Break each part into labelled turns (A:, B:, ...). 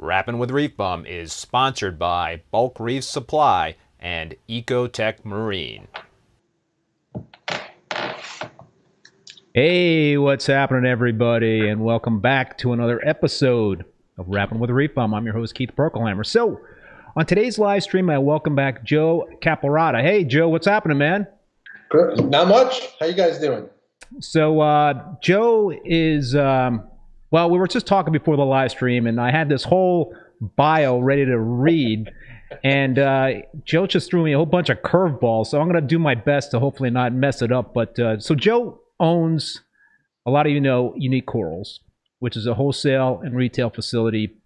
A: Rappin' with ReefBum is sponsored by Bulk Reef Supply and Ecotech Marine.
B: Hey, what's happening, everybody, and welcome back to another episode of Rappin' with ReefBum. I'm your host, Keith Berkelhamer. So, on today's live stream, I welcome back Joe Caparatta. Hey, Joe, what's happening, man?
C: Not much. How you guys doing?
B: So, Joe is, well, we were just talking before the live stream, and I had this whole bio ready to read, and Joe just threw me a whole bunch of curveballs, so I'm going to do my best to hopefully not mess it up. But so Joe owns, a lot of you know, Unique Corals, which is a wholesale and retail facility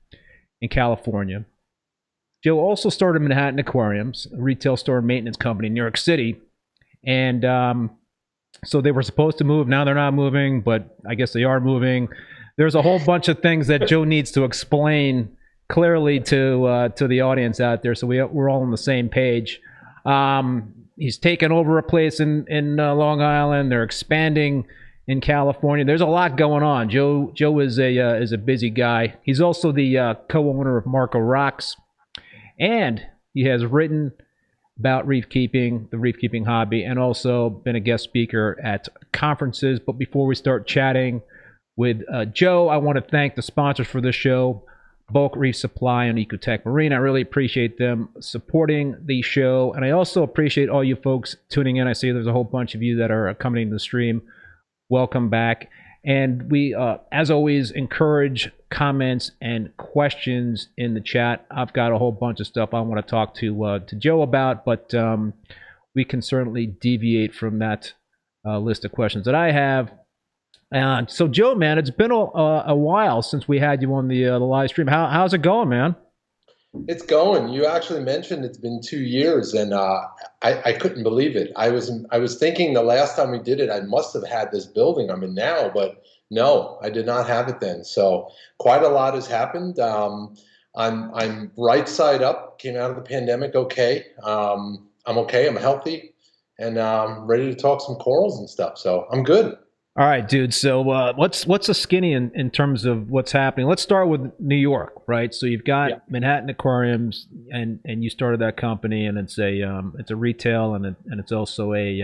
B: in California. Joe also started Manhattan Aquariums, a retail store and maintenance company in New York City, and so they were supposed to move. Now they're not moving, but I guess they are moving. There's a whole bunch of things that Joe needs to explain clearly to the audience out there, so we're all on the same page. He's taken over a place in Long Island. They're expanding in California. There's a lot going on. Joe is a busy guy. He's also the co-owner of Marco Rocks, and he has written about reef keeping, the reef keeping hobby, and also been a guest speaker at conferences. But before we start chatting with Joe, I want to thank the sponsors for this show, Bulk Reef Supply and Ecotech Marine. I really appreciate them supporting the show, and I also appreciate all you folks tuning in. I see there's a whole bunch of you that are accompanying the stream. Welcome back. And we, as always, encourage comments and questions in the chat. I've got a whole bunch of stuff I want to talk to Joe about, but we can certainly deviate from that list of questions that I have. So, Joe, man, it's been a while since we had you on the live stream. How's it going, man?
C: It's going. You actually mentioned it's been 2 years, and I couldn't believe it. I was thinking the last time we did it, I must have had this building I'm in now, but no, I did not have it then. So quite a lot has happened. I'm right side up. Came out of the pandemic okay. I'm okay. I'm healthy, and ready to talk some corals and stuff. So I'm good.
B: All right, dude. So what's a skinny in terms of what's happening? Let's start with New York, right? So you've got Manhattan Aquariums, and you started that company, and it's a retail, and it's also a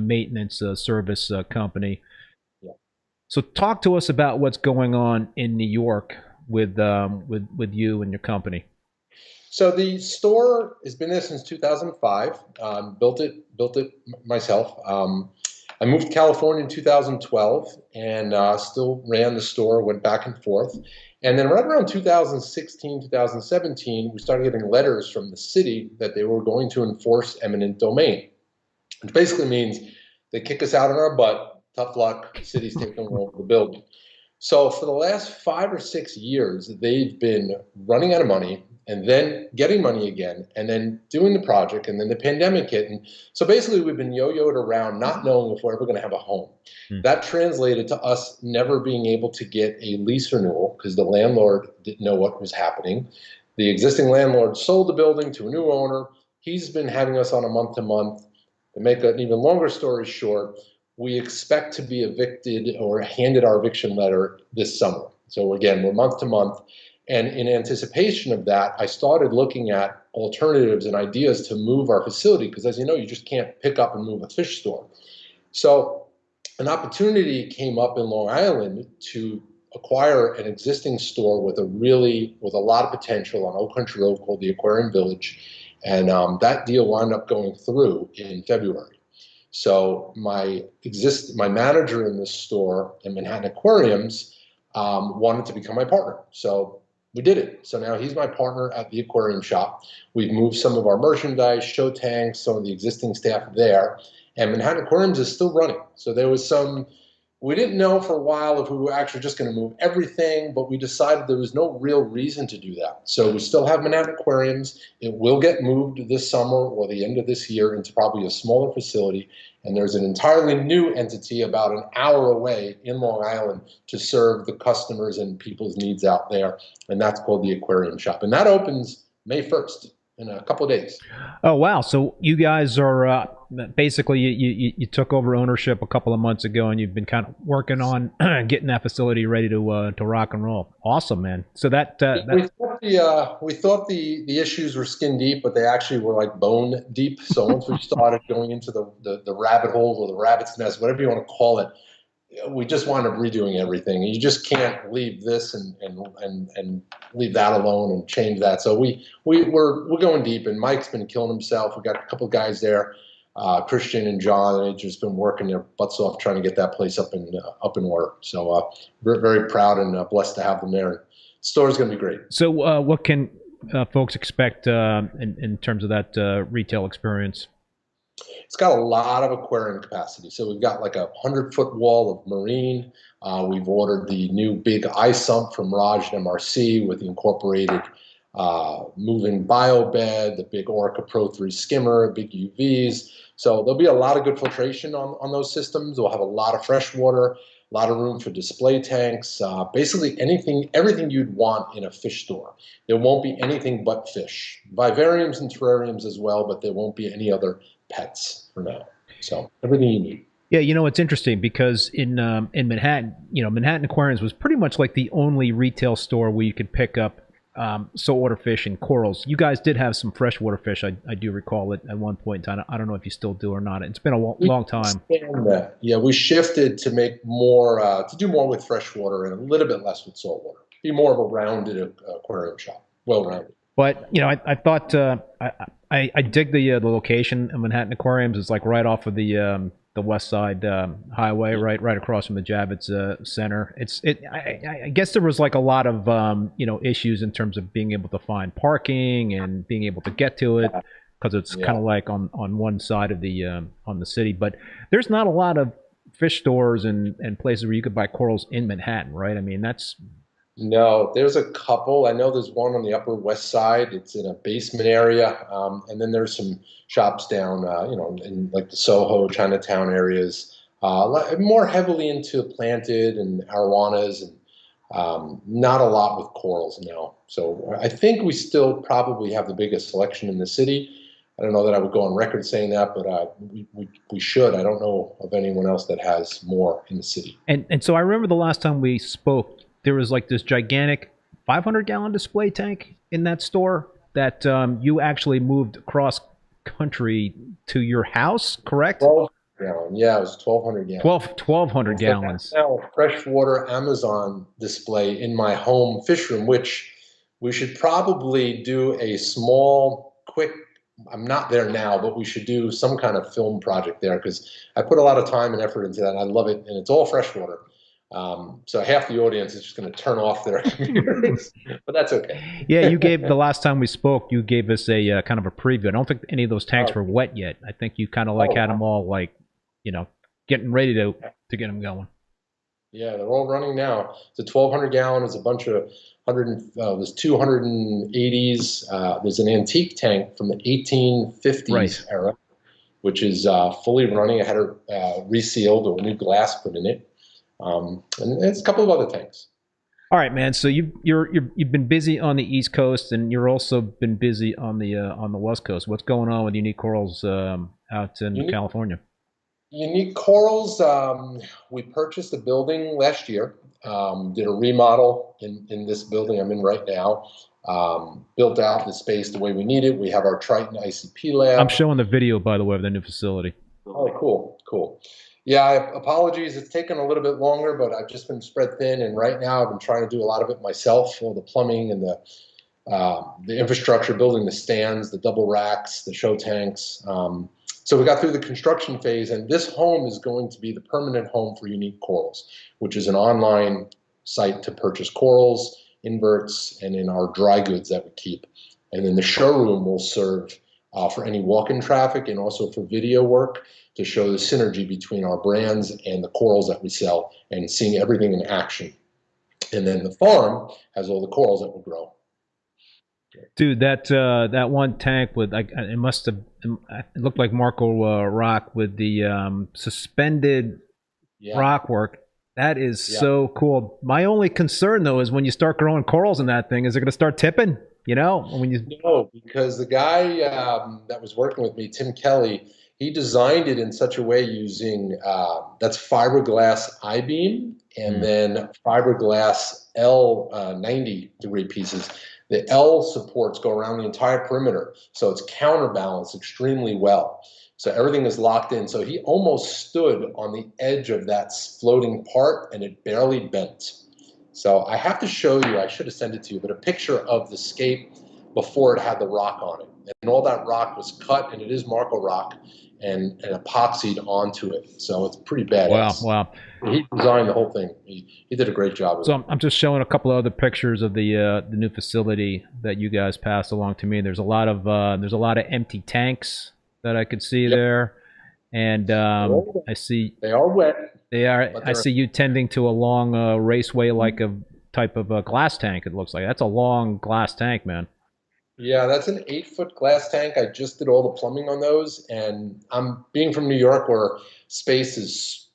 B: maintenance service company.
C: Yeah.
B: So talk to us about what's going on in New York with you and your company.
C: So the store has been there since 2005. Built it myself. I moved to California in 2012 and still ran the store, went back and forth. And then right around 2016, 2017, we started getting letters from the city that they were going to enforce eminent domain, which basically means they kick us out on our butt. Tough luck, the city's taking over the building. So for the last 5 or 6 years, they've been running out of money and then getting money again, and then doing the project, and then the pandemic hit. And so basically we've been yo-yoed around not knowing if we're ever going to have a home. That translated to us never being able to get a lease renewal because the landlord didn't know what was happening. The existing landlord sold the building to a new owner. He's been having us on a month-to-month. To make an even longer story short, we expect to be evicted or handed our eviction letter this summer. So again, we're month-to-month. And in anticipation of that, I started looking at alternatives and ideas to move our facility because, as you know, you just can't pick up and move a fish store. So an opportunity came up in Long Island to acquire an existing store with a lot of potential on Old Country Road called the Aquarium Village. And that deal wound up going through in February. So my manager in this store in Manhattan Aquariums wanted to become my partner. So we did it. So now he's my partner at the aquarium shop. We've moved some of our merchandise, show tanks, some of the existing staff there, and Manhattan Aquariums is still running. So there was we didn't know for a while if we were actually just going to move everything, but we decided there was no real reason to do that. So we still have Manhattan Aquariums. It will get moved this summer or the end of this year into probably a smaller facility. And there's an entirely new entity about an hour away in Long Island to serve the customers and people's needs out there. And that's called the Aquarium Shop. And that opens May 1st in a couple of days.
B: Oh, wow. So you guys are basically you took over ownership a couple of months ago, and you've been kind of working on getting that facility ready to rock and roll. Awesome, man. So
C: we thought the issues were skin deep, but they actually were like bone deep. So once we started going into the rabbit hole or the rabbit's nest, whatever you want to call it, we just wound up redoing everything. You just can't leave this and leave that alone and change that. So we're going deep, and Mike's been killing himself. We got a couple of guys there, Christian and John. They've just been working their butts off trying to get that place up in order. So we're very proud and blessed to have them there. The store's going to be great.
B: So what can folks expect in terms of that retail experience?
C: It's got a lot of aquarium capacity. So we've got like a 100-foot wall of marine. We've ordered the new big eye sump from Raj and MRC with the incorporated moving bio bed, the big Orca Pro 3 skimmer, big UVs. So there'll be a lot of good filtration on those systems. We'll have a lot of fresh water, a lot of room for display tanks, basically everything you'd want in a fish store. There won't be anything but fish. Vivariums and terrariums as well, but there won't be any other pets for now. So everything you need.
B: Yeah, it's interesting because in Manhattan, Manhattan Aquariums was pretty much like the only retail store where you could pick up saltwater fish and corals. You guys did have some freshwater fish. I do recall it at one point in time. I don't know if you still do or not. It's been a long time.
C: Yeah, we shifted to make more, to do more with freshwater and a little bit less with saltwater. Be more of a rounded aquarium shop, well-rounded.
B: But I thought I dig the location of Manhattan Aquariums. It's like right off of the West Side Highway, right across from the Javits Center. I guess there was like a lot of issues in terms of being able to find parking and being able to get to it because it's kind of like on one side of the on the city. But there's not a lot of fish stores and places where you could buy corals in Manhattan, right? I mean,
C: No, there's a couple. I know there's one on the Upper West Side. It's in a basement area, and then there's some shops down, in like the Soho, Chinatown areas, more heavily into planted and arowanas, and not a lot with corals now. So I think we still probably have the biggest selection in the city. I don't know that I would go on record saying that, but we should. I don't know of anyone else that has more in the city.
B: And so I remember the last time we spoke, there was like this gigantic 500-gallon display tank in that store that you actually moved across country to your house, correct?
C: 12 gallon. Yeah, it was 1,200 gallons.
B: 1,200 gallons.
C: Now, freshwater Amazon display in my home fish room, which we should probably do a small, quick, I'm not there now, but we should do some kind of film project there because I put a lot of time and effort into that. And I love it, and it's all freshwater. So half the audience is just going to turn off their computers, but that's okay.
B: Yeah, the last time we spoke, you gave us a kind of a preview. I don't think any of those tanks were wet yet. I think you kind of had them all getting ready to get them going.
C: Yeah, they're all running now. It's a 1,200 gallon. There's a bunch of there's 280s. There's an antique tank from the 1850s era, which is fully running. I had it resealed or new glass put in it. And it's a couple of other tanks.
B: All right, man. So you've been busy on the East Coast, and you're also been busy on the West Coast. What's going on with Unique Corals out in California?
C: Unique Corals. We purchased a building last year. Did a remodel in this building I'm in right now. Built out the space the way we need it. We have our Triton ICP lab.
B: I'm showing the video, by the way, of the new facility.
C: Oh, cool. Yeah, apologies. It's taken a little bit longer, but I've just been spread thin, and right now I've been trying to do a lot of it myself. All the plumbing and the infrastructure, building the stands, the double racks, the show tanks. So we got through the construction phase, and this home is going to be the permanent home for Unique Corals, which is an online site to purchase corals, inverts, and in our dry goods that we keep. And then the showroom will serve for any walk-in traffic and also for video work to show the synergy between our brands and the corals that we sell and seeing everything in action. And then the farm has all the corals that will grow.
B: Dude, that one tank with it looked like Marco rock with the suspended rock work. That is so cool. My only concern though is when you start growing corals in that thing, is it going to start tipping?
C: No, because the guy that was working with me, Tim Kelly, he designed it in such a way using that's fiberglass I-beam and then fiberglass L 90-degree pieces. The L supports go around the entire perimeter, so it's counterbalanced extremely well. So everything is locked in. So he almost stood on the edge of that floating part, and it barely bent. So I have to show you, I should have sent it to you, but a picture of the scape before it had the rock on it. And all that rock was cut, and it is Marco rock, and epoxied onto it. So it's pretty badass.
B: Wow.
C: He designed the whole thing. He did a great job with it.
B: So I'm just showing a couple of other pictures of the new facility that you guys passed along to me. There's a lot of empty tanks that I could see there, and I see
C: they are wet.
B: They are. I see you tending to a long raceway like a type of a glass tank. It looks like that's a long glass tank, man.
C: Yeah, that's an 8-foot glass tank. I just did all the plumbing on those, and I'm being from New York where space is,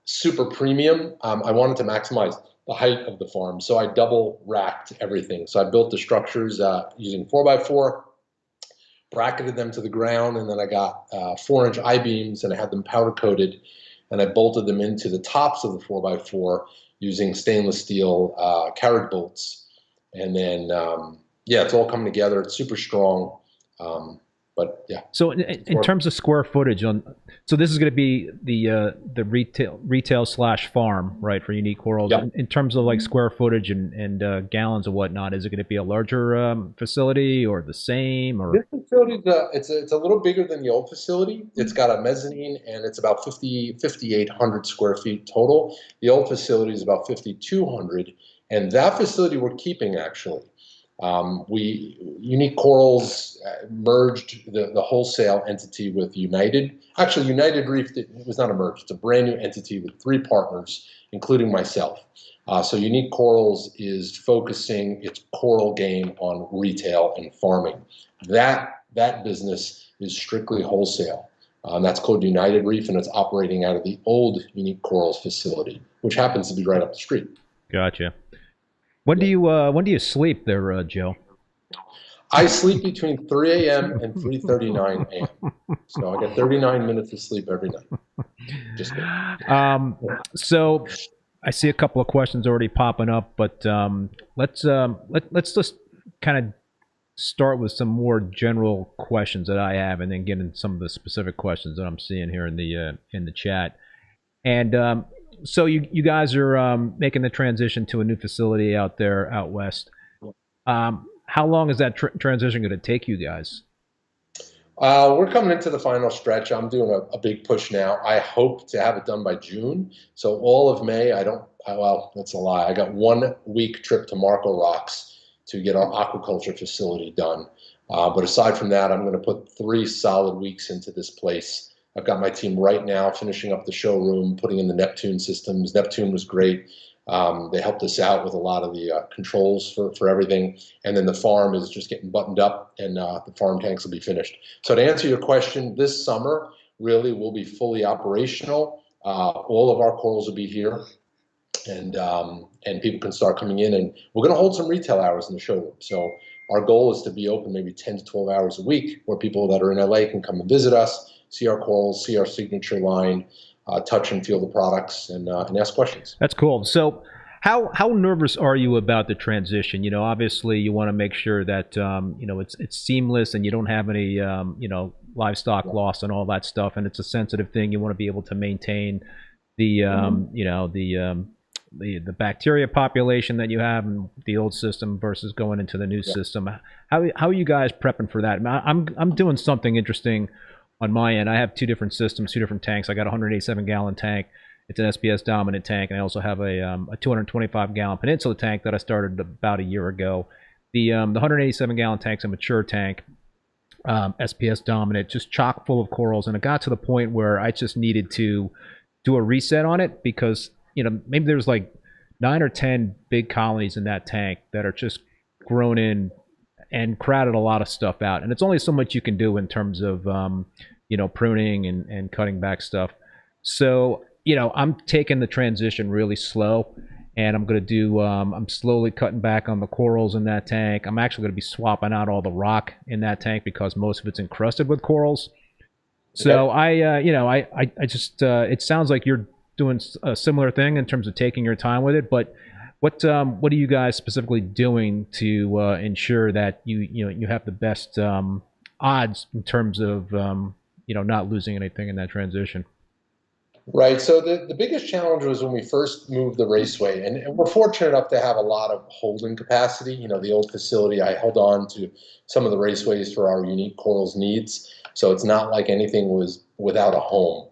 C: super premium. I wanted to maximize the height of the farm, so I double racked everything. So I built the structures using 4x4, bracketed them to the ground, and then I got 4-inch I-beams, and I had them powder coated, and I bolted them into the tops of the 4x4 using stainless steel carriage bolts, and then. Yeah, it's all coming together. It's super strong, but yeah.
B: So in terms of square footage, so this is going to be the retail / farm, right, for Unique Corals.
C: Yep.
B: In terms of like square footage and gallons and whatnot, is it going to be a larger facility or the same? Or
C: this facility, it's a little bigger than the old facility. It's got a mezzanine, and it's about 5,800 square feet total. The old facility is about 5,200, and that facility we're keeping actually. Unique Corals merged the wholesale entity with United. Actually, United Reef, it was not a merge. It's a brand new entity with 3 partners, including myself. So Unique Corals is focusing its coral game on retail and farming. That business is strictly wholesale. That's called United Reef, and it's operating out of the old Unique Corals facility, which happens to be right up the street.
B: Gotcha. When do you sleep there, Joe?
C: I sleep between 3 a.m. and 3:39 a.m. So I get 39 minutes of sleep every night. Just
B: so I see a couple of questions already popping up, but let's just kind of start with some more general questions that I have, and then get into some of the specific questions that I'm seeing here in the chat. And so you guys are making the transition to a new facility out west. How long is that transition going to take you guys?
C: We're coming into the final stretch. I'm doing a big push now. I hope to have it done by June. So all of May, well, that's a lie. I got 1 week trip to Marco Rocks to get our aquaculture facility done. But aside from that, I'm going to put 3 solid weeks into this place. I've got my team right now finishing up the showroom, putting in the Neptune systems. Neptune was great. They helped us out with a lot of the controls for everything. And then the farm is just getting buttoned up, and the farm tanks will be finished. So to answer your question, this summer really will be fully operational. All of our corals will be here, and people can start coming in. And we're going to hold some retail hours in the showroom. So our goal is to be open maybe 10 to 12 hours a week, where people that are in LA can come and visit us, see our corals, see our signature line, touch and feel the products, and ask questions.
B: That's cool. So how nervous are you about the transition? Obviously you want to make sure that it's seamless and you don't have any livestock loss and all that stuff, and it's a sensitive thing. You want to be able to maintain the the bacteria population that you have in the old system versus going into the new system. How are you guys prepping for that? I'm doing something interesting on my end. I have 2 different systems, 2 different tanks. I got a 187-gallon tank. It's an SPS dominant tank, and I also have a 225-gallon Peninsula tank that I started about a year ago. The 187-gallon tank's a mature tank, SPS dominant, just chock full of corals, and it got to the point where I just needed to do a reset on it because maybe there's like 9 or 10 big colonies in that tank that are just grown in and crowded a lot of stuff out, and it's only so much you can do in terms of pruning and cutting back stuff. So I'm taking the transition really slow, and I'm going to do I'm slowly cutting back on the corals in that tank. I'm actually going to be swapping out all the rock in that tank because most of it's encrusted with corals. So I just it sounds like you're doing a similar thing in terms of taking your time with it. But what are you guys specifically doing to ensure that you have the best odds in terms of not losing anything in that transition?
C: Right. So the biggest challenge was when we first moved the raceway, and we're fortunate enough to have a lot of holding capacity. The old facility, I held on to some of the raceways for our unique corals needs. So it's not like anything was without a home.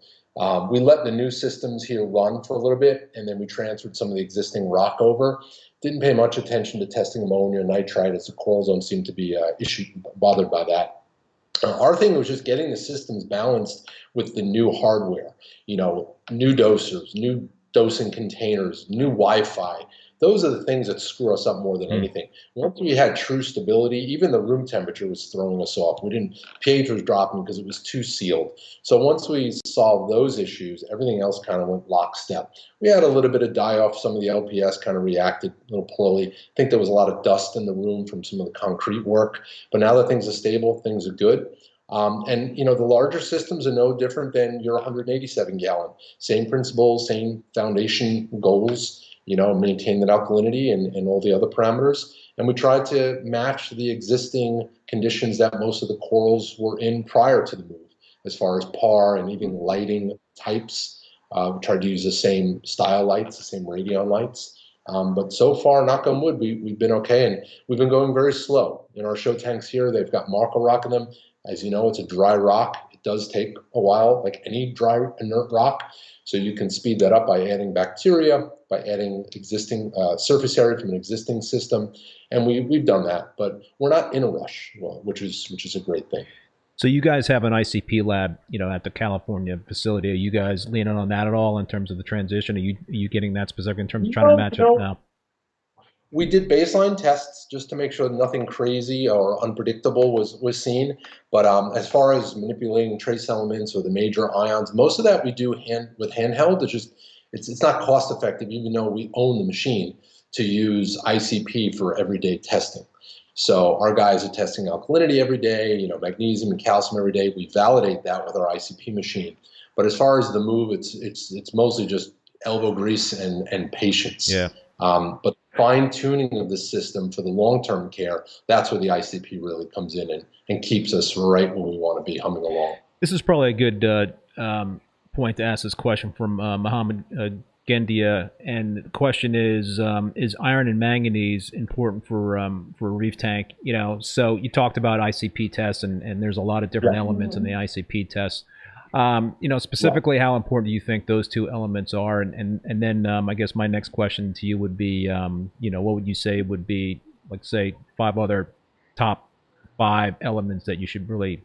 C: We let the new systems here run for a little bit, and then we transferred some of the existing rock over. Didn't pay much attention to testing ammonia and nitrite, as the corals don't seem to be bothered by that. Our thing was just getting the systems balanced with the new hardware, new dosers, new dosing containers, new Wi-Fi. Those are the things that screw us up more than anything. Once we had true stability, even the room temperature was throwing us off. pH was dropping because it was too sealed. So once we solved those issues, everything else kind of went lockstep. We had a little bit of die off. Some of the LPS kind of reacted a little poorly. I think there was a lot of dust in the room from some of the concrete work. But now that things are stable, things are good. The larger systems are no different than your 187 gallon. Same principles, same foundation goals, maintain that alkalinity and all the other parameters. And we tried to match the existing conditions that most of the corals were in prior to the move, as far as PAR and even lighting types. We tried to use the same style lights, the same radion lights. But so far, knock on wood, we've been okay. And we've been going very slow. In our show tanks here, they've got marker rock in them. As you know, it's a dry rock. It does take a while, like any dry, inert rock. So you can speed that up by adding bacteria, by adding existing surface area from an existing system. And we've done that, but we're not in a rush, which is a great thing.
B: So you guys have an ICP lab, at the California facility. Are you guys leaning on that at all in terms of the transition? Are you getting that specific in terms of trying to match it now?
C: We did baseline tests just to make sure nothing crazy or unpredictable was seen. But as far as manipulating trace elements or the major ions, most of that we do with handheld. It's not cost effective, even though we own the machine, to use ICP for everyday testing. So our guys are testing alkalinity every day, magnesium and calcium every day. We validate that with our ICP machine. But as far as the move, it's mostly just elbow grease and patience.
B: Yeah.
C: But fine tuning of the system for the long-term care, that's where the ICP really comes in and keeps us right where we want to be, humming along.
B: This is probably a good point to ask this question from Mohammed Gendia, and the question is iron and manganese important for a reef tank? So you talked about ICP tests, and there's a lot of different elements in the ICP tests. Specifically, how important do you think those two elements are? And then I guess my next question to you would be, what would you say would be, like, say, 5 other top 5 elements that you should really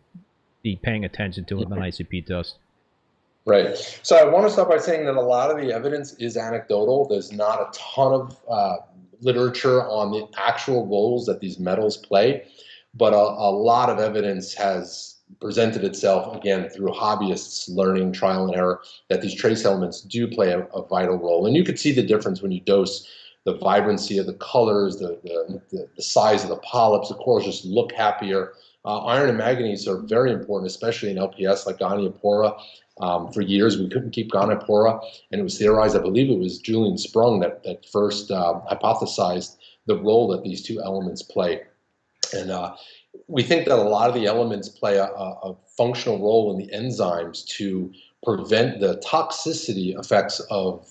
B: be paying attention to in an ICP test?
C: Right. So I want to start by saying that a lot of the evidence is anecdotal. There's not a ton of literature on the actual roles that these metals play, but a lot of evidence has presented itself, again, through hobbyists learning trial and error, that these trace elements do play a vital role. And you could see the difference when you dose the vibrancy of the colors, the size of the polyps. The corals just look happier. Iron and manganese are very important, especially in LPS like Goniopora. For years, we couldn't keep Goniopora, and it was theorized, I believe it was Julian Sprung that first hypothesized the role that these two elements play. And we think that a lot of the elements play a functional role in the enzymes to prevent the toxicity effects of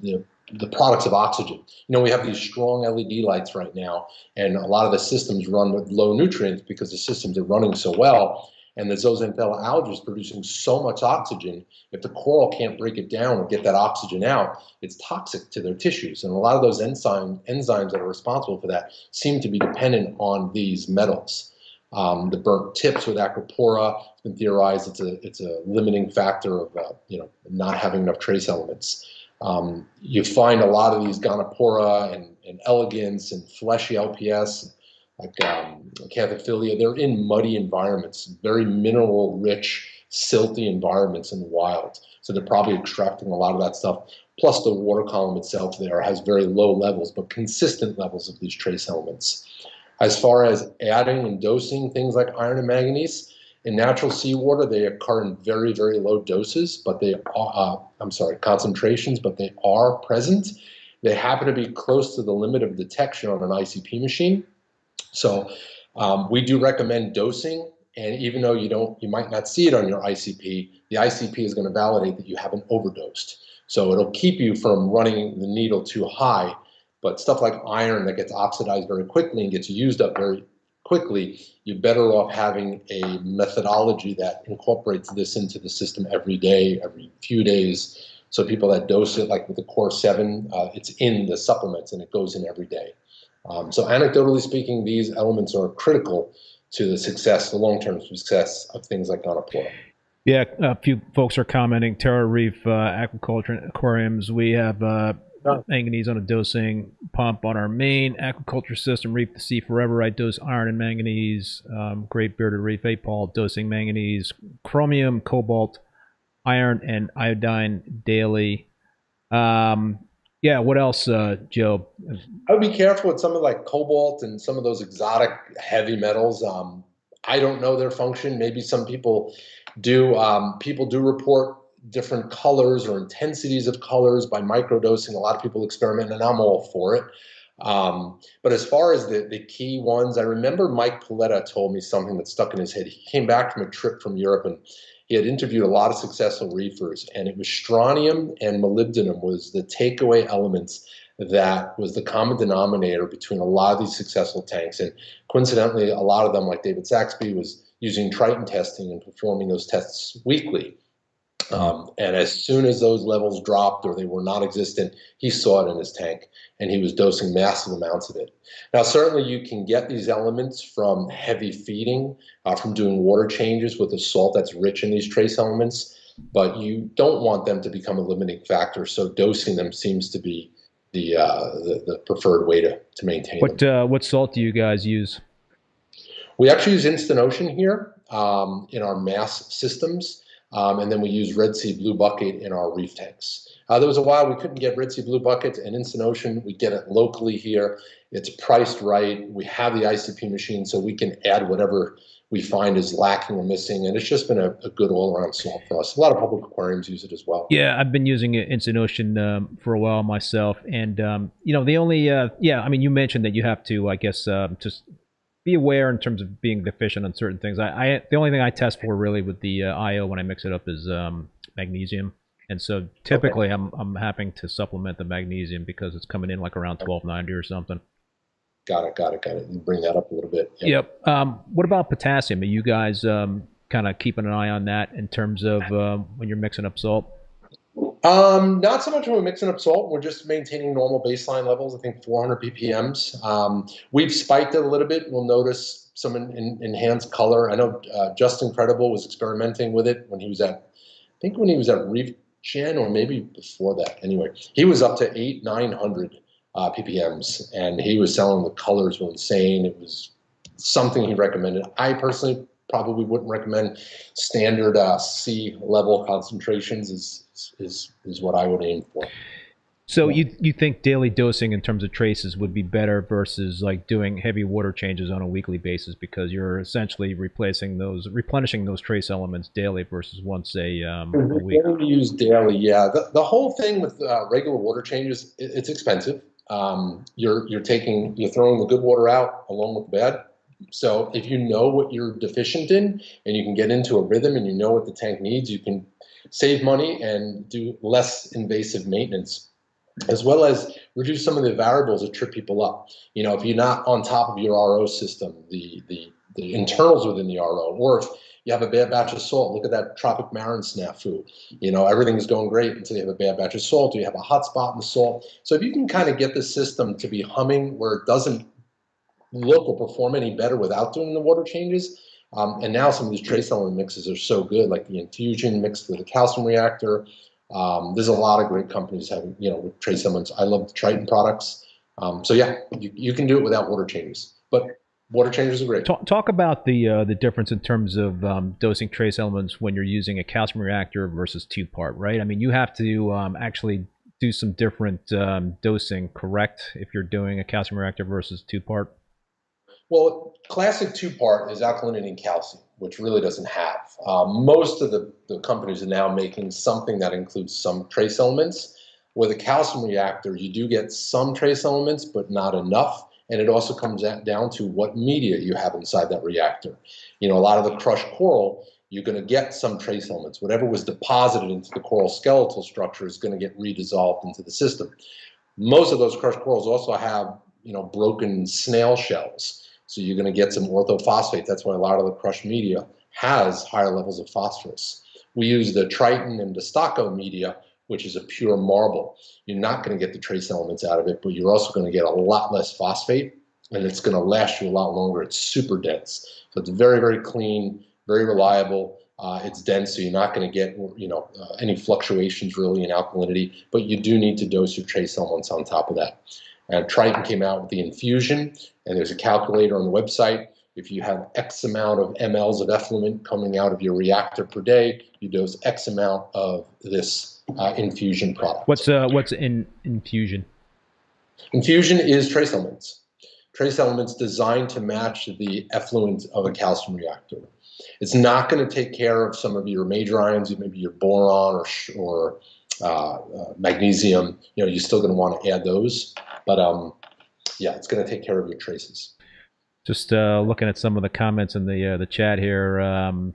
C: the products of oxygen. We have these strong LED lights right now, and a lot of the systems run with low nutrients because the systems are running so well. And the zooxanthellae algae is producing so much oxygen, if the coral can't break it down and get that oxygen out, it's toxic to their tissues. And a lot of those enzymes that are responsible for that seem to be dependent on these metals. The burnt tips with Acropora, it's been theorized it's a limiting factor of not having enough trace elements. You find a lot of these Goniopora and elegans and fleshy LPS, like Cathephilia, they're in muddy environments, very mineral-rich, silty environments in the wild. So they're probably extracting a lot of that stuff. Plus the water column itself there has very low levels, but consistent levels of these trace elements. As far as adding and dosing things like iron and manganese, In natural seawater, they occur in very, very low doses, but they are, concentrations, but they are present. They happen to be close to the limit of detection on an ICP machine. So we do recommend dosing, and even though you might not see it on your ICP, the ICP is going to validate that you haven't overdosed. So it'll keep you from running the needle too high. But stuff like iron that gets oxidized very quickly and gets used up very quickly, you're better off having a methodology that incorporates this into the system every day, every few days. So people that dose it, like with the Core 7, it's in the supplements and it goes in every day. So anecdotally speaking, these elements are critical to the success, the long-term success of things like Goniopora.
B: Yeah, a few folks are commenting. Terra Reef Aquaculture Aquariums. We have manganese on a dosing pump on our main aquaculture system. Reef to Sea Forever. I dose iron and manganese. Great Bearded Reef 8 Paul dosing manganese, chromium, cobalt, iron, and iodine daily. Yeah, what else, Joe?
C: I would be careful with some of like cobalt and some of those exotic heavy metals. I don't know their function. Maybe some people do. People do report different colors or intensities of colors by microdosing. A lot of people experiment, and I'm all for it. But as far as the key ones, I remember Mike Paletta told me something that stuck in his head. He came back from a trip from Europe, and he had interviewed a lot of successful reefers, and it was strontium and molybdenum was the takeaway elements that was the common denominator between a lot of these successful tanks. And coincidentally, a lot of them, like David Saxby, was using Triton testing and performing those tests weekly. And as soon as those levels dropped or they were non-existent, he saw it in his tank, and he was dosing massive amounts of it. Now, certainly you can get these elements from heavy feeding, from doing water changes with the salt that's rich in these trace elements, but you don't want them to become a limiting factor. So dosing them seems to be the preferred way to maintain them.
B: What salt do you guys use?
C: We actually use Instant Ocean here in our mass systems. And then we use Red Sea Blue Bucket in our reef tanks. There was a while we couldn't get Red Sea Blue Bucket and Instant Ocean. We get it locally here. It's priced right. We have the ICP machine, so we can add whatever we find is lacking or missing. And it's just been a good all-around salt for us. A lot of public aquariums use it as well.
B: Yeah, I've been using Instant Ocean for a while myself. And, the only, you mentioned that you have to, I guess, just be aware in terms of being deficient on certain things. The only thing I test for really with the IO when I mix it up is magnesium, and so typically I'm having to supplement the magnesium because it's coming in like around 1290 or something.
C: Got it. You bring that up a little bit.
B: Yep. What about potassium? Are you guys kind of keeping an eye on that in terms of when you're mixing up salt?
C: Not so much when we're mixing up salt. We're just maintaining normal baseline levels. I think 400 ppms. We've spiked it a little bit. We'll notice some enhanced color. I know Justin Credible was experimenting with it when he was at Reef Gen, or maybe before that. Anyway, he was up to 800-900 ppms, and he was selling the colors were insane. It was something he recommended. I personally probably wouldn't recommend. Standard sea level concentrations is what I would aim for.
B: So you think daily dosing in terms of traces would be better versus like doing heavy water changes on a weekly basis, because you're essentially replenishing those trace elements daily versus once a week?
C: We use daily, yeah. The whole thing with regular water changes, it's expensive. You're throwing the good water out along with the bad. So if you know what you're deficient in and you can get into a rhythm and you know what the tank needs, you can save money and do less invasive maintenance, as well as reduce some of the variables that trip people up. If you're not on top of your RO system, the internals within the RO, or if you have a bad batch of salt, look at that tropic marron snafu. Everything's going great until you have a bad batch of salt, or you have a hot spot in the salt. So if you can kind of get the system to be humming where it doesn't look or perform any better without doing the water changes. And now some of these trace element mixes are so good, like the infusion mixed with a calcium reactor. There's a lot of great companies having, with trace elements. I love the Triton products. So yeah, you can do it without water changes, but water changes are great.
B: Talk about the difference in terms of dosing trace elements when you're using a calcium reactor versus two-part, right? I mean, you have to actually do some different dosing, correct, if you're doing a calcium reactor versus two-part?
C: Well, classic two-part is alkalinic calcium. which really doesn't have. Most of the companies are now making something that includes some trace elements. With a calcium reactor, you do get some trace elements, but not enough. And it also comes down to what media you have inside that reactor. You know, a lot of the crushed coral, you're going to get some trace elements. Whatever was deposited into the coral skeletal structure is going to get redissolved into the system. Most of those crushed corals also have, you know, broken snail shells. So you're going to get some orthophosphate. That's why a lot of the crushed media has higher levels of phosphorus. We use the Triton and the Stocko media, which is a pure marble. You're not going to get the trace elements out of it, but you're also going to get a lot less phosphate, and it's going to last you a lot longer. It's super dense. So it's very, very clean, very reliable. It's dense, so you're not going to get, you know, any fluctuations really in alkalinity, but you do need to dose your trace elements on top of that. And Triton came out with the infusion, and there's a calculator on the website. If you have X amount of mLs of effluent coming out of your reactor per day, you dose X amount of this infusion product.
B: What's in infusion?
C: Infusion is trace elements. Trace elements designed to match the effluent of a calcium reactor. It's not going to take care of some of your major ions, maybe your boron or magnesium. You know, you're still going to want to add those, but yeah, it's going to take care of your traces.
B: Just looking at some of the comments in the chat here.
C: I'm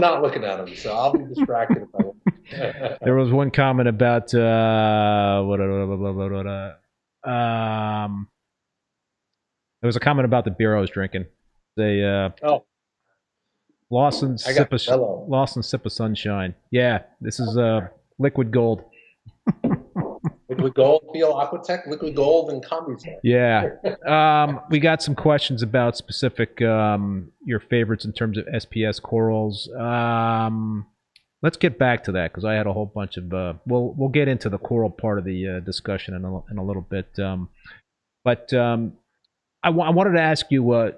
C: not looking at them, so I'll be distracted if I want.
B: There was one comment about there was a comment about the beer I was drinking. They lost and sip of sunshine. Yeah, this is liquid gold.
C: Liquid gold, Feel Aquatech, liquid gold, and Combitech.
B: Yeah. We got some questions about specific your favorites in terms of SPS corals. Let's get back to that because I had a whole bunch of. We'll get into the coral part of the discussion in a little bit. But I wanted to ask you,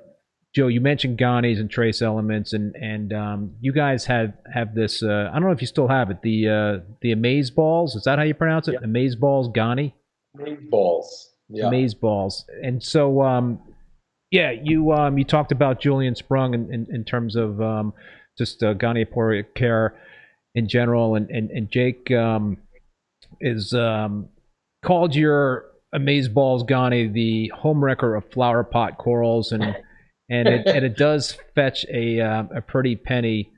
B: Joe. You mentioned Ghanies and trace elements, and you guys have this. I don't know if you still have it. The Amaze Balls. Is that how you pronounce it? Yep. Amaze Balls, Ghani.
C: Amaze Balls. Yeah.
B: Amaze Balls. And so, yeah, you talked about Julian Sprung in terms of just Goniopora care in general, and Jake is called your Amaze Balls Ghani the homewrecker of flower pot corals, and it does fetch a pretty penny.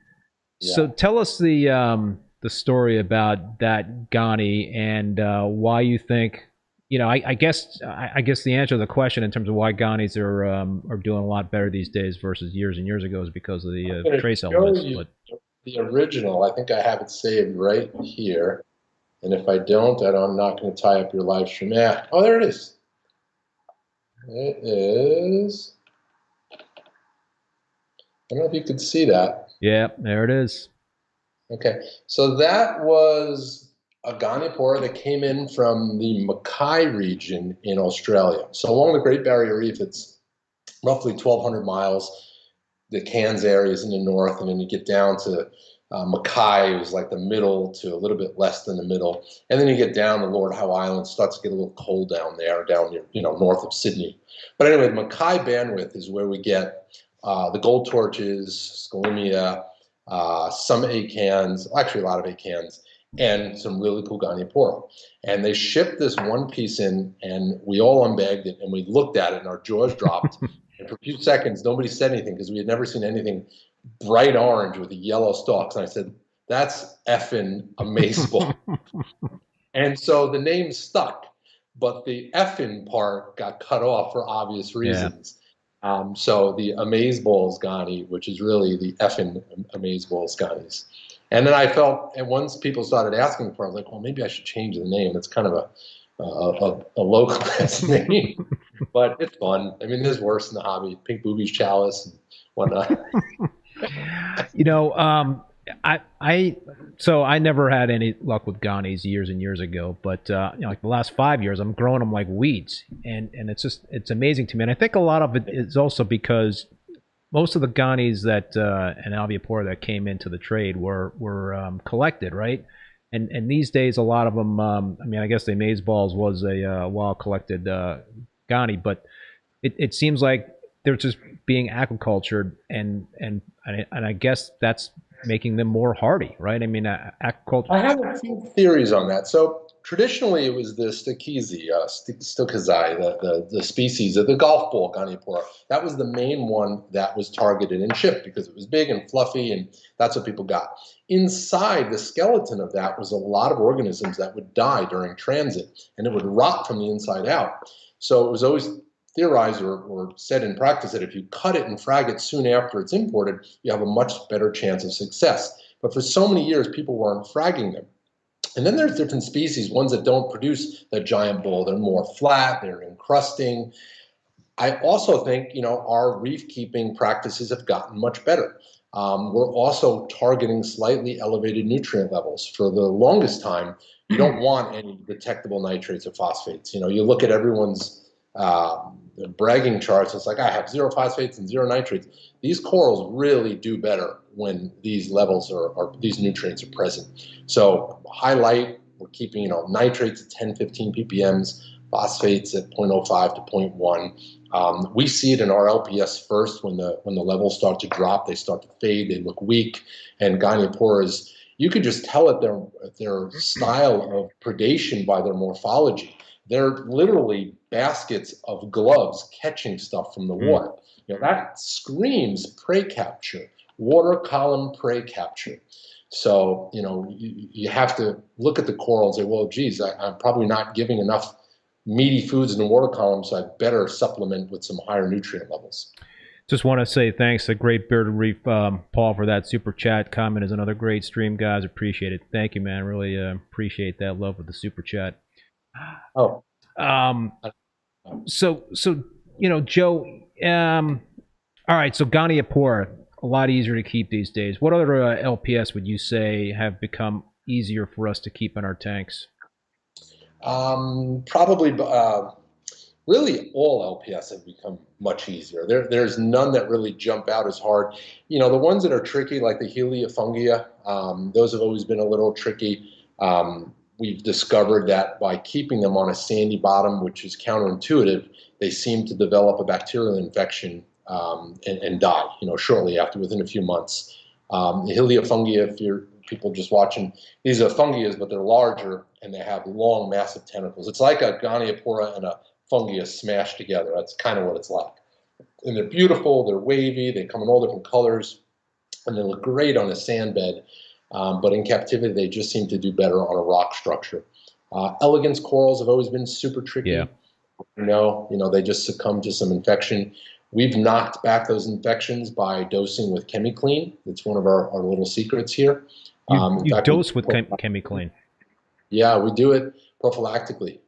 B: Yeah. So tell us the story about that Ghani and why you think, you know, I guess the answer to the question in terms of why Ghanies are doing a lot better these days versus years and years ago is because of the trace elements. But
C: the original, I think I have it saved right here, and if I don't, I'm not going to tie up your live stream. Yeah. Oh, there it is. It is. I don't know if you could see that.
B: Yeah, there it is.
C: Okay, so that was a Goniopora that came in from the Mackay region in Australia. So along the Great Barrier Reef, it's roughly 1,200 miles. The Cairns area is in the north, and then you get down to Mackay, is like the middle to a little bit less than the middle. And then you get down to Lord Howe Island, starts to get a little cold down there, down near, you know, north of Sydney. But anyway, the Mackay bandwidth is where we get the gold torches, scalimia, some acans, actually a lot of acans, and some really cool Goniopora. And they shipped this one piece in, and we all unbagged it, and we looked at it, and our jaws dropped. And for a few seconds, nobody said anything because we had never seen anything bright orange with the yellow stalks. And I said, that's effing amazeball. And so the name stuck, but the effing part got cut off for obvious reasons. Yeah. So the Amazeballs Ghani, which is really the effing Amazeballs Ghanis. And then I felt, and once people started asking for it, I was like, well, maybe I should change the name. It's kind of a low-class name, but it's fun. I mean, there's worse in the hobby. Pink Boobies Chalice and whatnot.
B: You know, so I never had any luck with Ghanies years and years ago, but you know, like the last 5 years, I'm growing them like weeds, and it's amazing to me. And I think a lot of it is also because most of the Ghanies that and Alveopora that came into the trade were collected, right? And these days, a lot of them. I mean, I guess the Amazeballs was a wild collected Ghani, but it seems like they're just being aquacultured, and I guess that's making them more hardy, right? I mean, aquaculture.
C: I have a few theories on that. So traditionally, it was the Stochizai, the species of the golf ball Goniopora. That was the main one that was targeted and shipped because it was big and fluffy, and that's what people got. Inside the skeleton of that was a lot of organisms that would die during transit, and it would rot from the inside out. So it was always theorized or said in practice that if you cut it and frag it soon after it's imported, you have a much better chance of success. But for so many years, people weren't fragging them. And then there's different species, ones that don't produce the giant bull. They're more flat, they're encrusting. I also think, our reef keeping practices have gotten much better. We're also targeting slightly elevated nutrient levels. For the longest time, you don't want any detectable nitrates or phosphates. You look at everyone's bragging charts, it's like, I have 0 phosphates and 0 nitrates. These corals really do better when these levels these nutrients are present. So highlight, we're keeping nitrates at 10, 15 ppms, phosphates at 0.05 to 0.1. We see it in our LPS first when the levels start to drop, they start to fade, they look weak, and Gonioporas, you could just tell at their style of predation by their morphology. They're literally baskets of gloves catching stuff from the water. That screams prey capture, water column prey capture. So, you have to look at the coral and say, well, geez, I'm probably not giving enough meaty foods in the water column, so I better supplement with some higher nutrient levels.
B: Just want to say thanks to Great Bearded Reef, Paul, for that super chat. Comment is another great stream, guys. Appreciate it. Thank you, man. Really appreciate that love with the super chat.
C: Oh.
B: So Joe, all right, so Goniopora, a lot easier to keep these days. What other LPS would you say have become easier for us to keep in our tanks?
C: Probably, really all LPS have become much easier. There's none that really jump out as hard. The ones that are tricky, like the Heliofungia, those have always been a little tricky. We've discovered that by keeping them on a sandy bottom, which is counterintuitive, they seem to develop a bacterial infection and die, shortly after, within a few months. The Heliofungia, if you're people just watching, these are fungias, but they're larger and they have long, massive tentacles. It's like a Goniopora and a fungia smashed together. That's kind of what it's like. And they're beautiful, they're wavy, they come in all different colors, and they look great on a sand bed. But in captivity, they just seem to do better on a rock structure. Elegance corals have always been super tricky.
B: Yeah.
C: They just succumb to some infection. We've knocked back those infections by dosing with ChemiClean. It's one of our little secrets here.
B: You dose with ChemiClean? Yeah,
C: we do it prophylactically.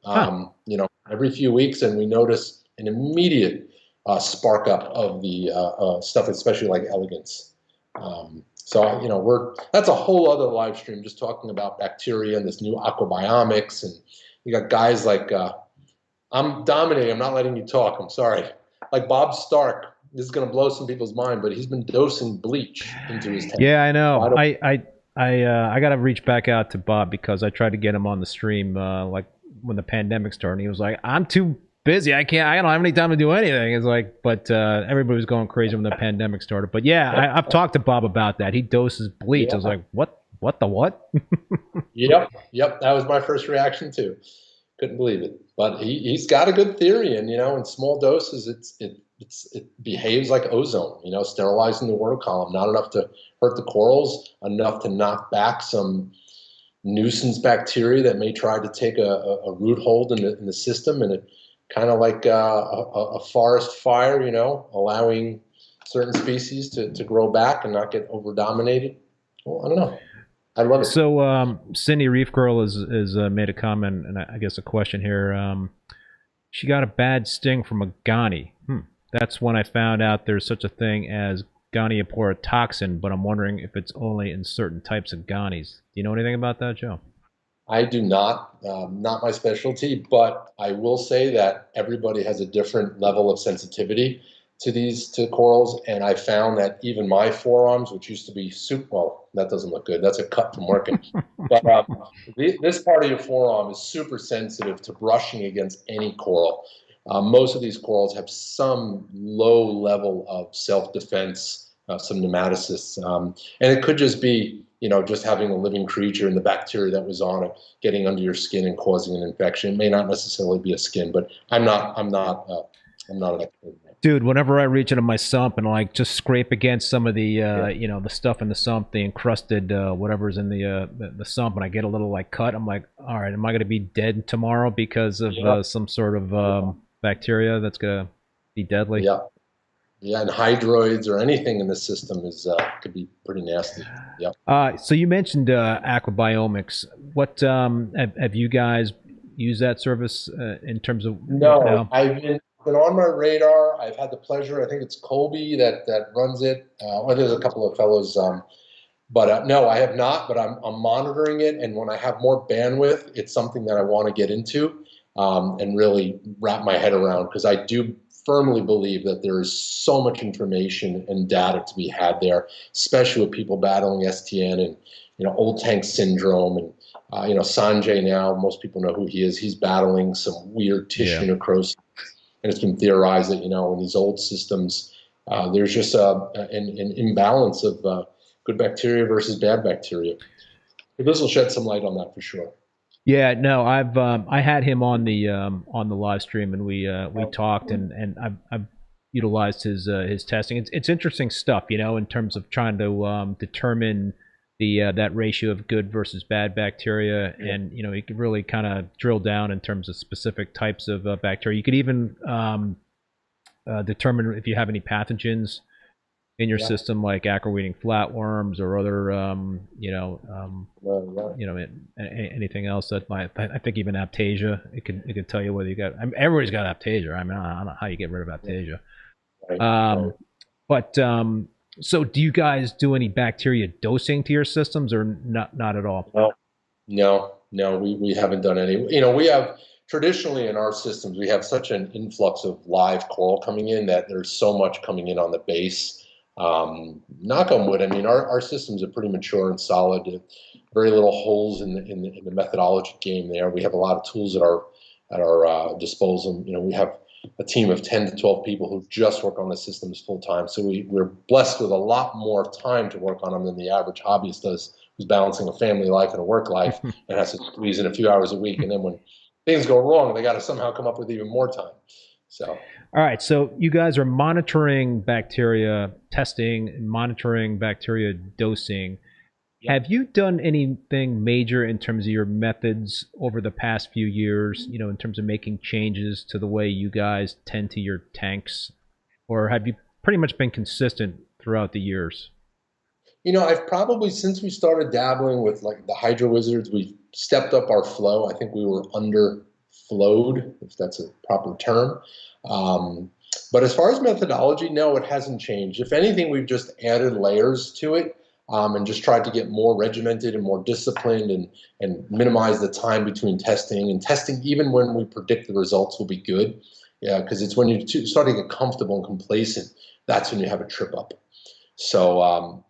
C: Every few weeks, and we notice an immediate spark up of the stuff, especially like elegance. So, that's a whole other live stream just talking about bacteria and this new aquabiomics. And you got guys like, I'm dominating, I'm not letting you talk, I'm sorry. Like Bob Stark, this is going to blow some people's mind, but he's been dosing bleach into his tank.
B: Yeah, I know. I got to reach back out to Bob because I tried to get him on the stream like when the pandemic started. He was like, I'm too busy. I don't have any time to do anything. It's like, but everybody was going crazy when the pandemic started. But yeah, I've talked to Bob about that. He doses bleach. Yeah. I was like, what the what?
C: Yep. That was my first reaction too. Couldn't believe it. But he's got a good theory, and in small doses, it behaves like ozone. Sterilizing the water column, not enough to hurt the corals, enough to knock back some nuisance bacteria that may try to take a root hold in the system, and it kind of like a forest fire, allowing certain species to grow back and not get over dominated. Well, I don't know. I love it.
B: So Cindy Reef Girl has made a comment, and I guess a question here. She got a bad sting from a Goni. That's when I found out there's such a thing as Goniopora toxin, but I'm wondering if it's only in certain types of Gonis. Do you know anything about that, Joe?
C: I do not. Not my specialty, but I will say that everybody has a different level of sensitivity to corals, and I found that even my forearms, which used to be well, that doesn't look good. That's a cut from working. But this part of your forearm is super sensitive to brushing against any coral. Most of these corals have some low level of self-defense, some nematocysts, and it could just be, just having a living creature and the bacteria that was on it getting under your skin and causing an infection. It may not necessarily be a skin, but I'm not an expert.
B: Dude, whenever I reach into my sump and like just scrape against some of the the stuff in the sump, the encrusted whatever's in the sump, and I get a little like cut, I'm like, all right, am I gonna be dead tomorrow because of some sort of bacteria that's gonna be deadly?
C: Yeah, yeah, and hydroids or anything in the system could be pretty nasty. Yeah.
B: So you mentioned aquabiomics. What have you guys used that service in terms of?
C: No, I've been on my radar. I've had the pleasure. I think it's Colby that runs it. Well, there's a couple of fellows, but no, I have not. But I'm monitoring it, and when I have more bandwidth, it's something that I want to get into and really wrap my head around, because I do firmly believe that there is so much information and data to be had there, especially with people battling STN and old tank syndrome, and Sanjay now, most people know who he is. He's battling some weird tissue necrosis. And it's been theorized that, in these old systems, there's just an imbalance of good bacteria versus bad bacteria. This will shed some light on that for sure.
B: Yeah, no, I had him on the live stream, and we talked, and I've utilized his testing. It's interesting stuff, in terms of trying to determine that ratio of good versus bad bacteria, and you could really kind of drill down in terms of specific types of bacteria. You could even determine if you have any pathogens in your system, like acro-eating flatworms or other anything else that might. I think even aptasia. It could tell you whether you got. Everybody's got aptasia. I mean, I don't know how you get rid of aptasia. But so do you guys do any bacteria dosing to your systems, or not at all?
C: No, we haven't done any. We have traditionally in our systems, we have such an influx of live coral coming in that there's so much coming in on the base. Knock on wood, I mean, our systems are pretty mature and solid. Very little holes in the methodology game there. We have a lot of tools at our disposal. We have a team of 10 to 12 people who just work on the systems full time. So we're blessed with a lot more time to work on them than the average hobbyist does, who's balancing a family life and a work life and has to squeeze in a few hours a week. And then when things go wrong, they got to somehow come up with even more time. So,
B: all right. So you guys are monitoring bacteria testing, monitoring bacteria dosing. Have you done anything major in terms of your methods over the past few years, in terms of making changes to the way you guys tend to your tanks? Or have you pretty much been consistent throughout the years?
C: I've probably, since we started dabbling with like the Hydro Wizards, we've stepped up our flow. I think we were underflowed, if that's a proper term. But as far as methodology, no, it hasn't changed. If anything, we've just added layers to it. And just tried to get more regimented and more disciplined and minimize the time between testing. And testing, even when we predict the results will be good, because it's when you start to get comfortable and complacent, that's when you have a trip up. So,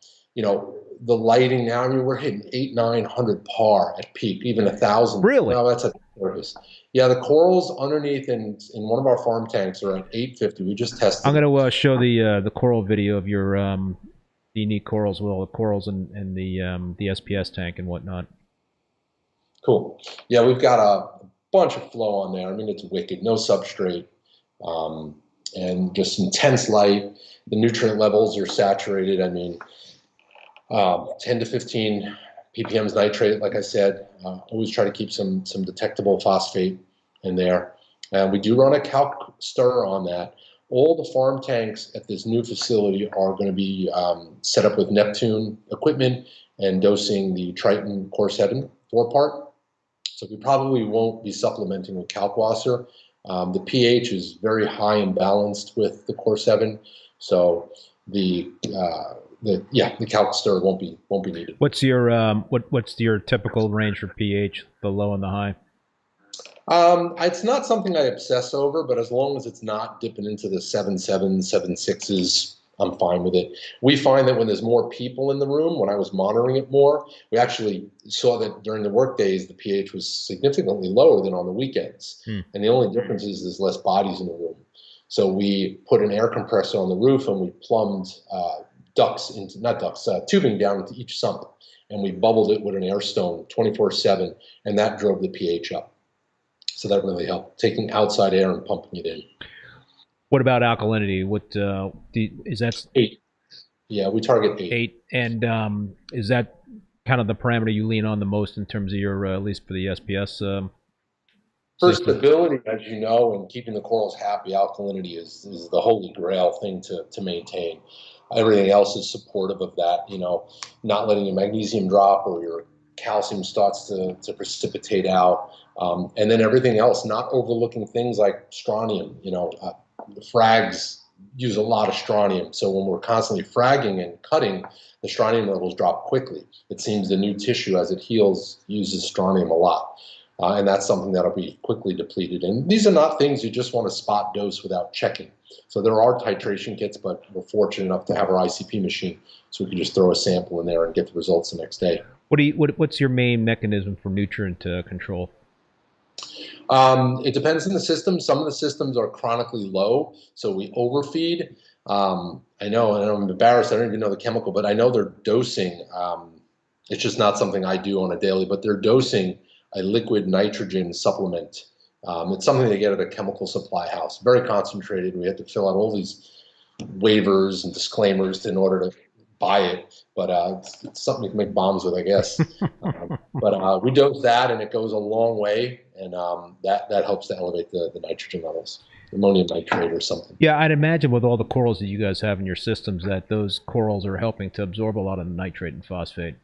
C: the lighting now, I mean, we're hitting 800-900 par at peak, even 1,000.
B: Really?
C: No, that's at the surface. Yeah, the corals underneath in one of our farm tanks are at 850. We just tested.
B: I'm going to show the coral video of your the unique corals with all the corals and the SPS tank and whatnot.
C: Cool. Yeah, we've got a bunch of flow on there. I mean, it's wicked. No substrate, and just intense light. The nutrient levels are saturated. I mean, 10 to 15 ppms nitrate, like I said. Always try to keep some detectable phosphate in there. And we do run a Kalk stir on that. All the farm tanks at this new facility are going to be set up with Neptune equipment and dosing the Triton Core 7 4-part. So we probably won't be supplementing with Kalkwasser. The pH is very high and balanced with the Core 7, so the Kalk stir won't be needed.
B: What's your typical range for pH, the low and the high?
C: It's not something I obsess over, but as long as it's not dipping into the 7.7s, 7.6s, I'm fine with it. We find that when there's more people in the room, when I was monitoring it more, we actually saw that during the work days, the pH was significantly lower than on the weekends. And the only difference is there's less bodies in the room. So we put an air compressor on the roof and we plumbed tubing down into each sump. And we bubbled it with an air stone 24/7, and that drove the pH up. So that really helped, taking outside air and pumping it in.
B: What about alkalinity? What is that?
C: 8. Yeah, we target 8.
B: 8, and is that kind of the parameter you lean on the most in terms of your, at least for the SPS?
C: For stability, as you know, and keeping the corals happy, alkalinity is the holy grail thing to maintain. Everything else is supportive of that, you know, not letting your magnesium drop or your calcium starts to precipitate out. And then everything else, not overlooking things like strontium. You know, the frags use a lot of strontium. So when we're constantly fragging and cutting, the strontium levels drop quickly. It seems the new tissue, as it heals, uses strontium a lot. And that's something that'll be quickly depleted. And these are not things you just want to spot dose without checking. So there are titration kits, but we're fortunate enough to have our ICP machine, so we can just throw a sample in there and get the results the next day.
B: What's your main mechanism for nutrient control?
C: It depends on the system. Some of the systems are chronically low, so we overfeed. I know, and I'm embarrassed, I don't even know the chemical, but I know they're dosing. It's just not something I do on a daily, but they're dosing a liquid nitrogen supplement. It's something they get at a chemical supply house, very concentrated. We have to fill out all these waivers and disclaimers in order to buy it, but it's something you can make bombs with, I guess. But we dose that, and it goes a long way, and that helps to elevate the nitrogen levels, ammonium nitrate or something.
B: Yeah, I'd imagine with all the corals that you guys have in your systems that those corals are helping to absorb a lot of the nitrate and phosphate.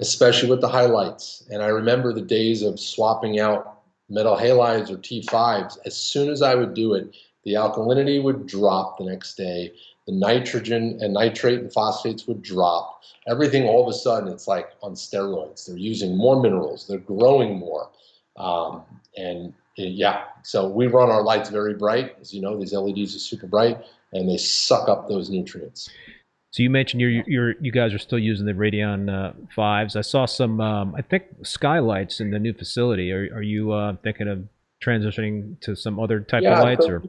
C: Especially with the highlights. And I remember the days of swapping out metal halides or T5s. As soon as I would do it, the alkalinity would drop the next day. The nitrogen and nitrate and phosphates would drop. Everything, all of a sudden, it's like on steroids. They're using more minerals. They're growing more. Yeah, so we run our lights very bright. As you know, these LEDs are super bright, and they suck up those nutrients.
B: So you mentioned you guys are still using the Radion 5s. I saw some, I think, skylights in the new facility. Are you thinking of transitioning to some other type of lights?
C: So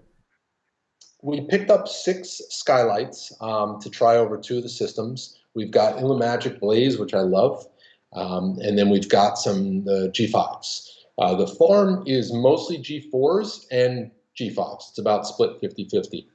C: we picked up 6 skylights to try over 2 of the systems. We've got Illumagic Blaze, which I love, and then we've got some G5s. The farm is mostly G4s and G5s. It's about split 50-50.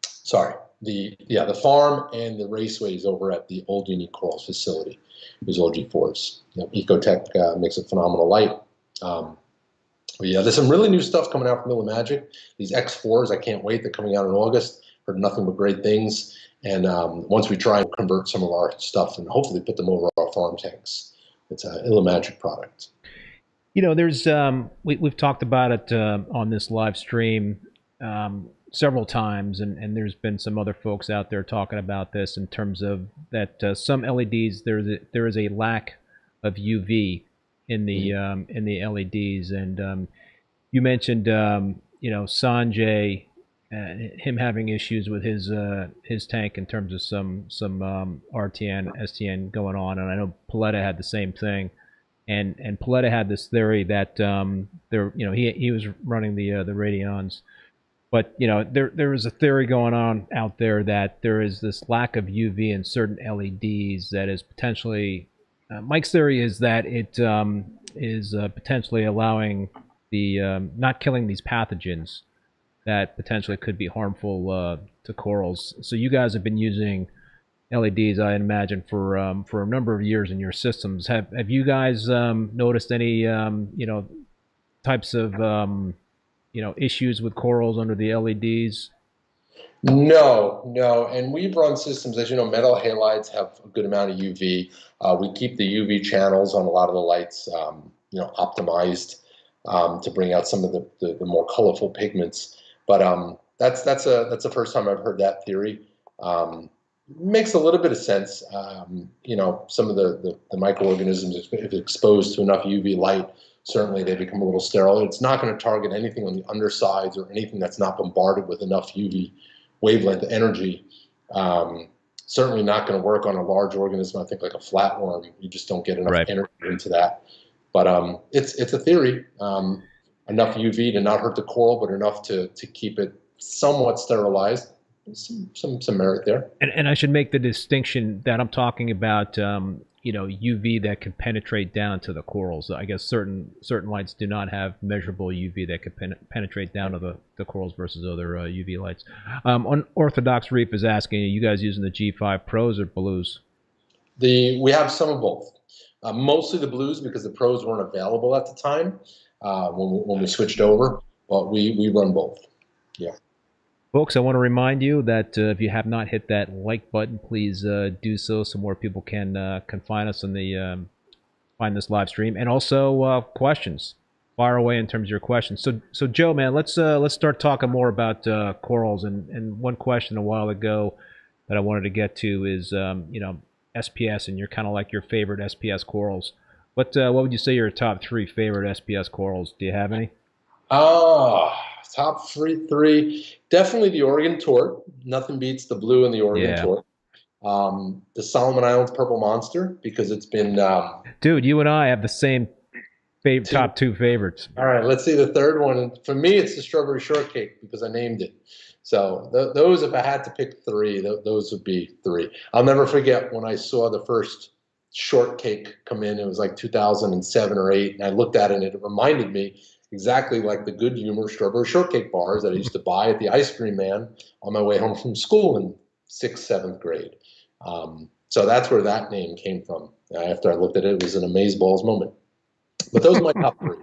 C: Sorry. The farm and the raceways over at the Old Unique Corals facility is all G4s. You know, Ecotech makes a phenomenal light. But yeah, there's some really new stuff coming out from Illumagic. These X4s, I can't wait. They're coming out in August. Heard nothing but great things. And once we try and convert some of our stuff and hopefully put them over our farm tanks, it's an Illumagic product.
B: You know, there's we've talked about it on this live stream several times, and there's been some other folks out there talking about this in terms of that some LEDs there is a lack of UV in the LEDs, and you mentioned you know, Sanjay, him having issues with his tank in terms of some RTN STN going on, and I know Paletta had the same thing. And Paletta had this theory that there, you know, he was running the Radions, but you know, there is a theory going on out there that there is this lack of UV in certain LEDs that is potentially. Mike's theory is that it is potentially allowing the not killing these pathogens that potentially could be harmful to corals. So you guys have been using LEDs, I imagine, for a number of years in your systems. Have you guys noticed any you know, types of you know, issues with corals under the LEDs?
C: No, and we've run systems, as you know, metal halides have a good amount of UV. We keep the UV channels on a lot of the lights, you know, optimized to bring out some of the more colorful pigments. But that's the first time I've heard that theory. Makes a little bit of sense. You know, some of the microorganisms, if exposed to enough UV light, certainly they become a little sterile. It's not going to target anything on the undersides or anything that's not bombarded with enough UV wavelength energy Certainly not going to work on a large organism. I think like a flatworm, you just don't get enough
B: Right.
C: energy into that. But it's a theory. Enough UV to not hurt the coral, but enough to keep it somewhat sterilized. Some merit there.
B: And I should make the distinction that I'm talking about, you know, UV that can penetrate down to the corals. I guess certain lights do not have measurable UV that can penetrate down to the corals versus other UV lights. Unorthodox Reef is asking, are you guys using the G5 Pros or Blues?
C: We have some of both. Mostly the Blues because the Pros weren't available at the time when we switched over. But we run both. Yeah.
B: Folks, I want to remind you that if you have not hit that like button, please do so more people can find us on the find this live stream, and also questions. Fire away in terms of your questions. So Joe, man, let's start talking more about corals. And one question a while ago that I wanted to get to is you know, SPS, and you're kind of like your favorite SPS corals. What would you say your top 3 favorite SPS corals? Do you have any?
C: Top three. Definitely the Oregon Tort. Nothing beats the blue and the Oregon Tort. The Solomon Islands Purple Monster, because it's been...
B: Dude, you and I have the same top 2 favorites.
C: All right, let's see the third one. And for me, it's the Strawberry Shortcake because I named it. So those, if I had to pick 3, those would be 3. I'll never forget when I saw the first shortcake come in. It was like 2007 or 8, and I looked at it, and it reminded me exactly like the Good Humor Strawberry Shortcake bars that I used to buy at the ice cream man on my way home from school in 6th, 7th grade. So that's where that name came from. After I looked at it, it was an amazeballs moment. But those are my top 3.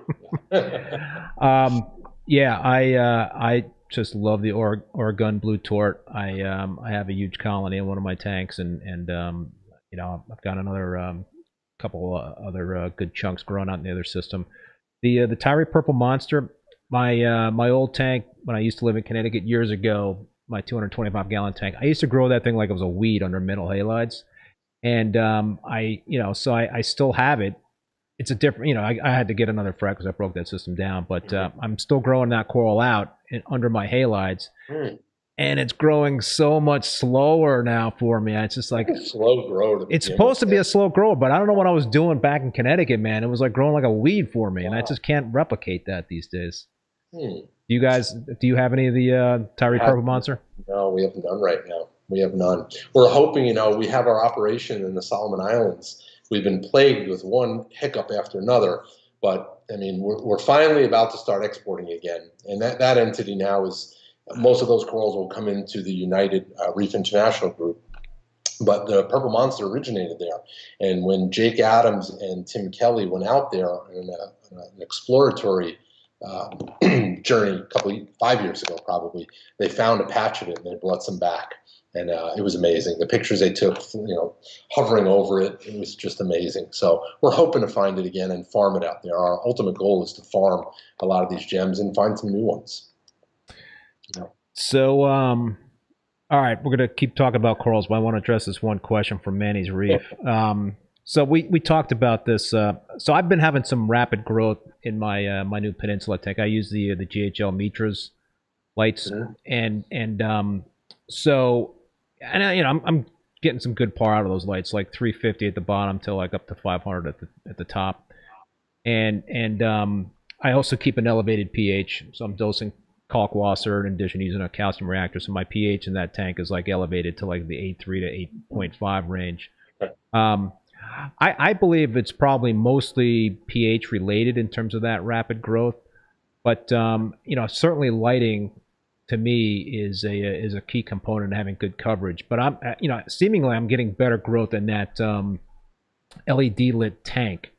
B: Yeah, I just love the Oregon Blue Tort. I have a huge colony in one of my tanks, and you know, I've got another couple other good chunks growing out in the other system. The Tyree Purple Monster, my old tank when I used to live in Connecticut years ago, my 225-gallon tank, I used to grow that thing like it was a weed under middle halides, and I still have it. It's a different, you know, I had to get another frag because I broke that system down, but I'm still growing that coral out under my halides, and it's growing so much slower now for me. It's just like
C: slow grow.
B: It's supposed to be a slow grower, but I don't know what I was doing back in Connecticut, man. It was like growing like a weed for me, and I just can't replicate that these days. Do you have any of the Tyree Purple Monster?
C: No, we have none right now. We have none. We're hoping, you know, we have our operation in the Solomon Islands. We've been plagued with one hiccup after another, but I mean, we're finally about to start exporting again, and that entity now is. Most of those corals will come into the United Reef International Group, but the Purple Monster originated there. And when Jake Adams and Tim Kelly went out there in an exploratory journey 5 years ago, probably, they found a patch of it and they brought some back. And it was amazing. The pictures they took, you know, hovering over it, it was just amazing. So we're hoping to find it again and farm it out there. Our ultimate goal is to farm a lot of these gems and find some new ones.
B: So, all right, we're going to keep talking about corals, but I want to address this one question from Manny's Reef. So we talked about this. So I've been having some rapid growth in my my new Peninsula tank. I use the GHL Mitras lights, and you know, I'm getting some good par out of those lights, like 350 at the bottom till like up to 500 at the top, and I also keep an elevated pH, so I'm dosing Kalk water in addition to using a calcium reactor, so my pH in that tank is like elevated to like the 8.3 to 8.5 range. I believe it's probably mostly pH related in terms of that rapid growth, but you know, certainly lighting to me is a key component of having good coverage. But I'm you know, seemingly I'm getting better growth in that LED lit tank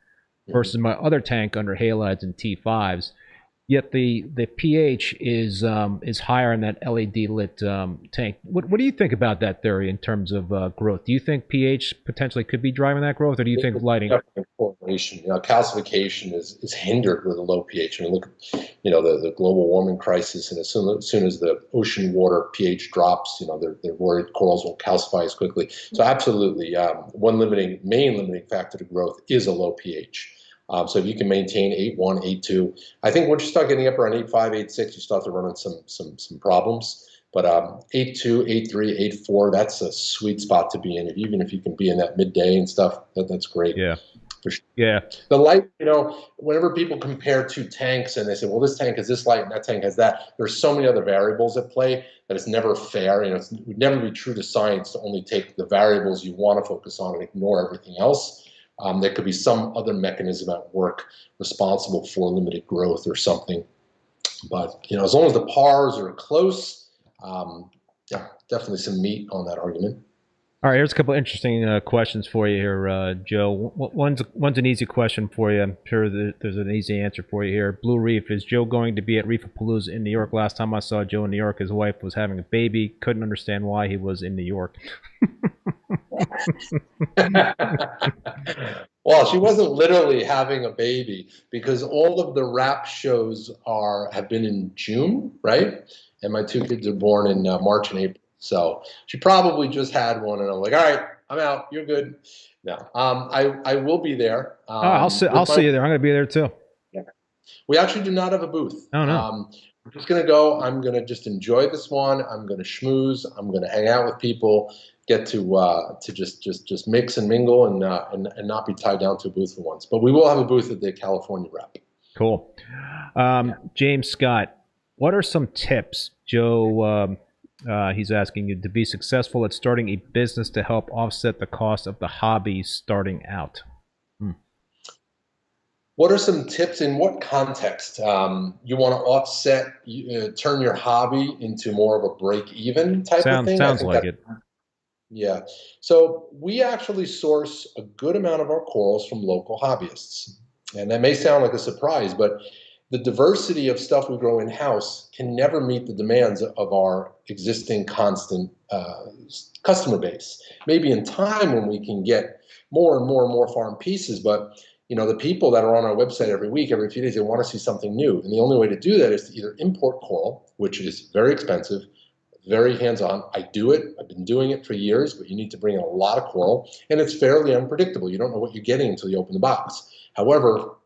B: versus my other tank under halides and T5s. Yet the pH is higher in that LED lit tank. What do you think about that theory in terms of growth? Do you think pH potentially could be driving that growth, or do you think lighting?
C: Correlation. You know, calcification is hindered with a low pH. I mean, look, you know, the global warming crisis, and as soon as the ocean water pH drops, you know, they're worried corals won't calcify as quickly. So absolutely, one main limiting factor to growth is a low pH. So if you can maintain 8.1, 8.2, I think once you start getting up around 8.5, 8.6, you start to run into some problems. But 8.2, 8.3, 8.4, that's a sweet spot to be in. Even if you can be in that midday and stuff, that's great.
B: Yeah.
C: For sure.
B: Yeah.
C: The light, whenever people compare two tanks and they say, well, this tank has this light and that tank has that, there's so many other variables at play that it's never fair. It would never be true to science to only take the variables you want to focus on and ignore everything else. There could be some other mechanism at work responsible for limited growth or something. But, as long as the pars are close, yeah, definitely some meat on that argument.
B: All right, here's a couple of interesting questions for you here, Joe. One's an easy question for you. I'm sure there's an easy answer for you here. Blue Reef, is Joe going to be at Reefapalooza in New York? Last time I saw Joe in New York, his wife was having a baby. Couldn't understand why he was in New York.
C: Well, she wasn't literally having a baby because all of the rap shows have been in June, right? And my two kids are born in March and April. So she probably just had one, and I'm like, all right, I'm out. You're good. No, I will be there.
B: I'll see you there. I'm going to be there too.
C: Yeah. We actually do not have a booth.
B: Oh no.
C: I'm just going to go. I'm going to just enjoy this one. I'm going to schmooze. I'm going to hang out with people. Get to just mix and mingle and not be tied down to a booth for once. But we will have a booth at the California Rep.
B: Cool. James Scott, what are some tips, Joe? He's asking you to be successful at starting a business to help offset the cost of the hobby starting out.
C: What are some tips in what context? You want to offset, turn your hobby into more of a break-even type of thing?
B: Sounds like it.
C: Yeah. So we actually source a good amount of our corals from local hobbyists. And that may sound like a surprise, but the diversity of stuff we grow in-house can never meet the demands of our existing constant customer base. Maybe in time when we can get more and more and more farm pieces, but the people that are on our website every week, every few days, they want to see something new. And the only way to do that is to either import coral, which is very expensive, very hands-on. I do it. I've been doing it for years, but you need to bring in a lot of coral, and it's fairly unpredictable. You don't know what you're getting until you open the box. However,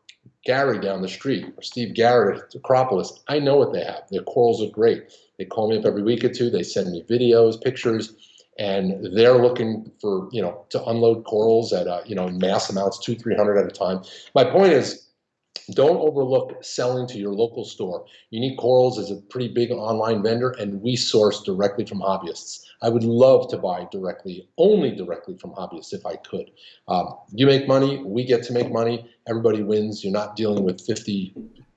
C: Gary down the street or Steve Garrett at Acropolis, I know what they have. Their corals are great. They call me up every week or two. They send me videos, pictures, and they're looking for, to unload corals at, mass amounts, 200-300 at a time. My point is, don't overlook selling to your local store. Unique Corals is a pretty big online vendor, and we source directly from hobbyists. I would love to buy only directly from hobbyists if I could. You make money, we get to make money, everybody wins. You're not dealing with 50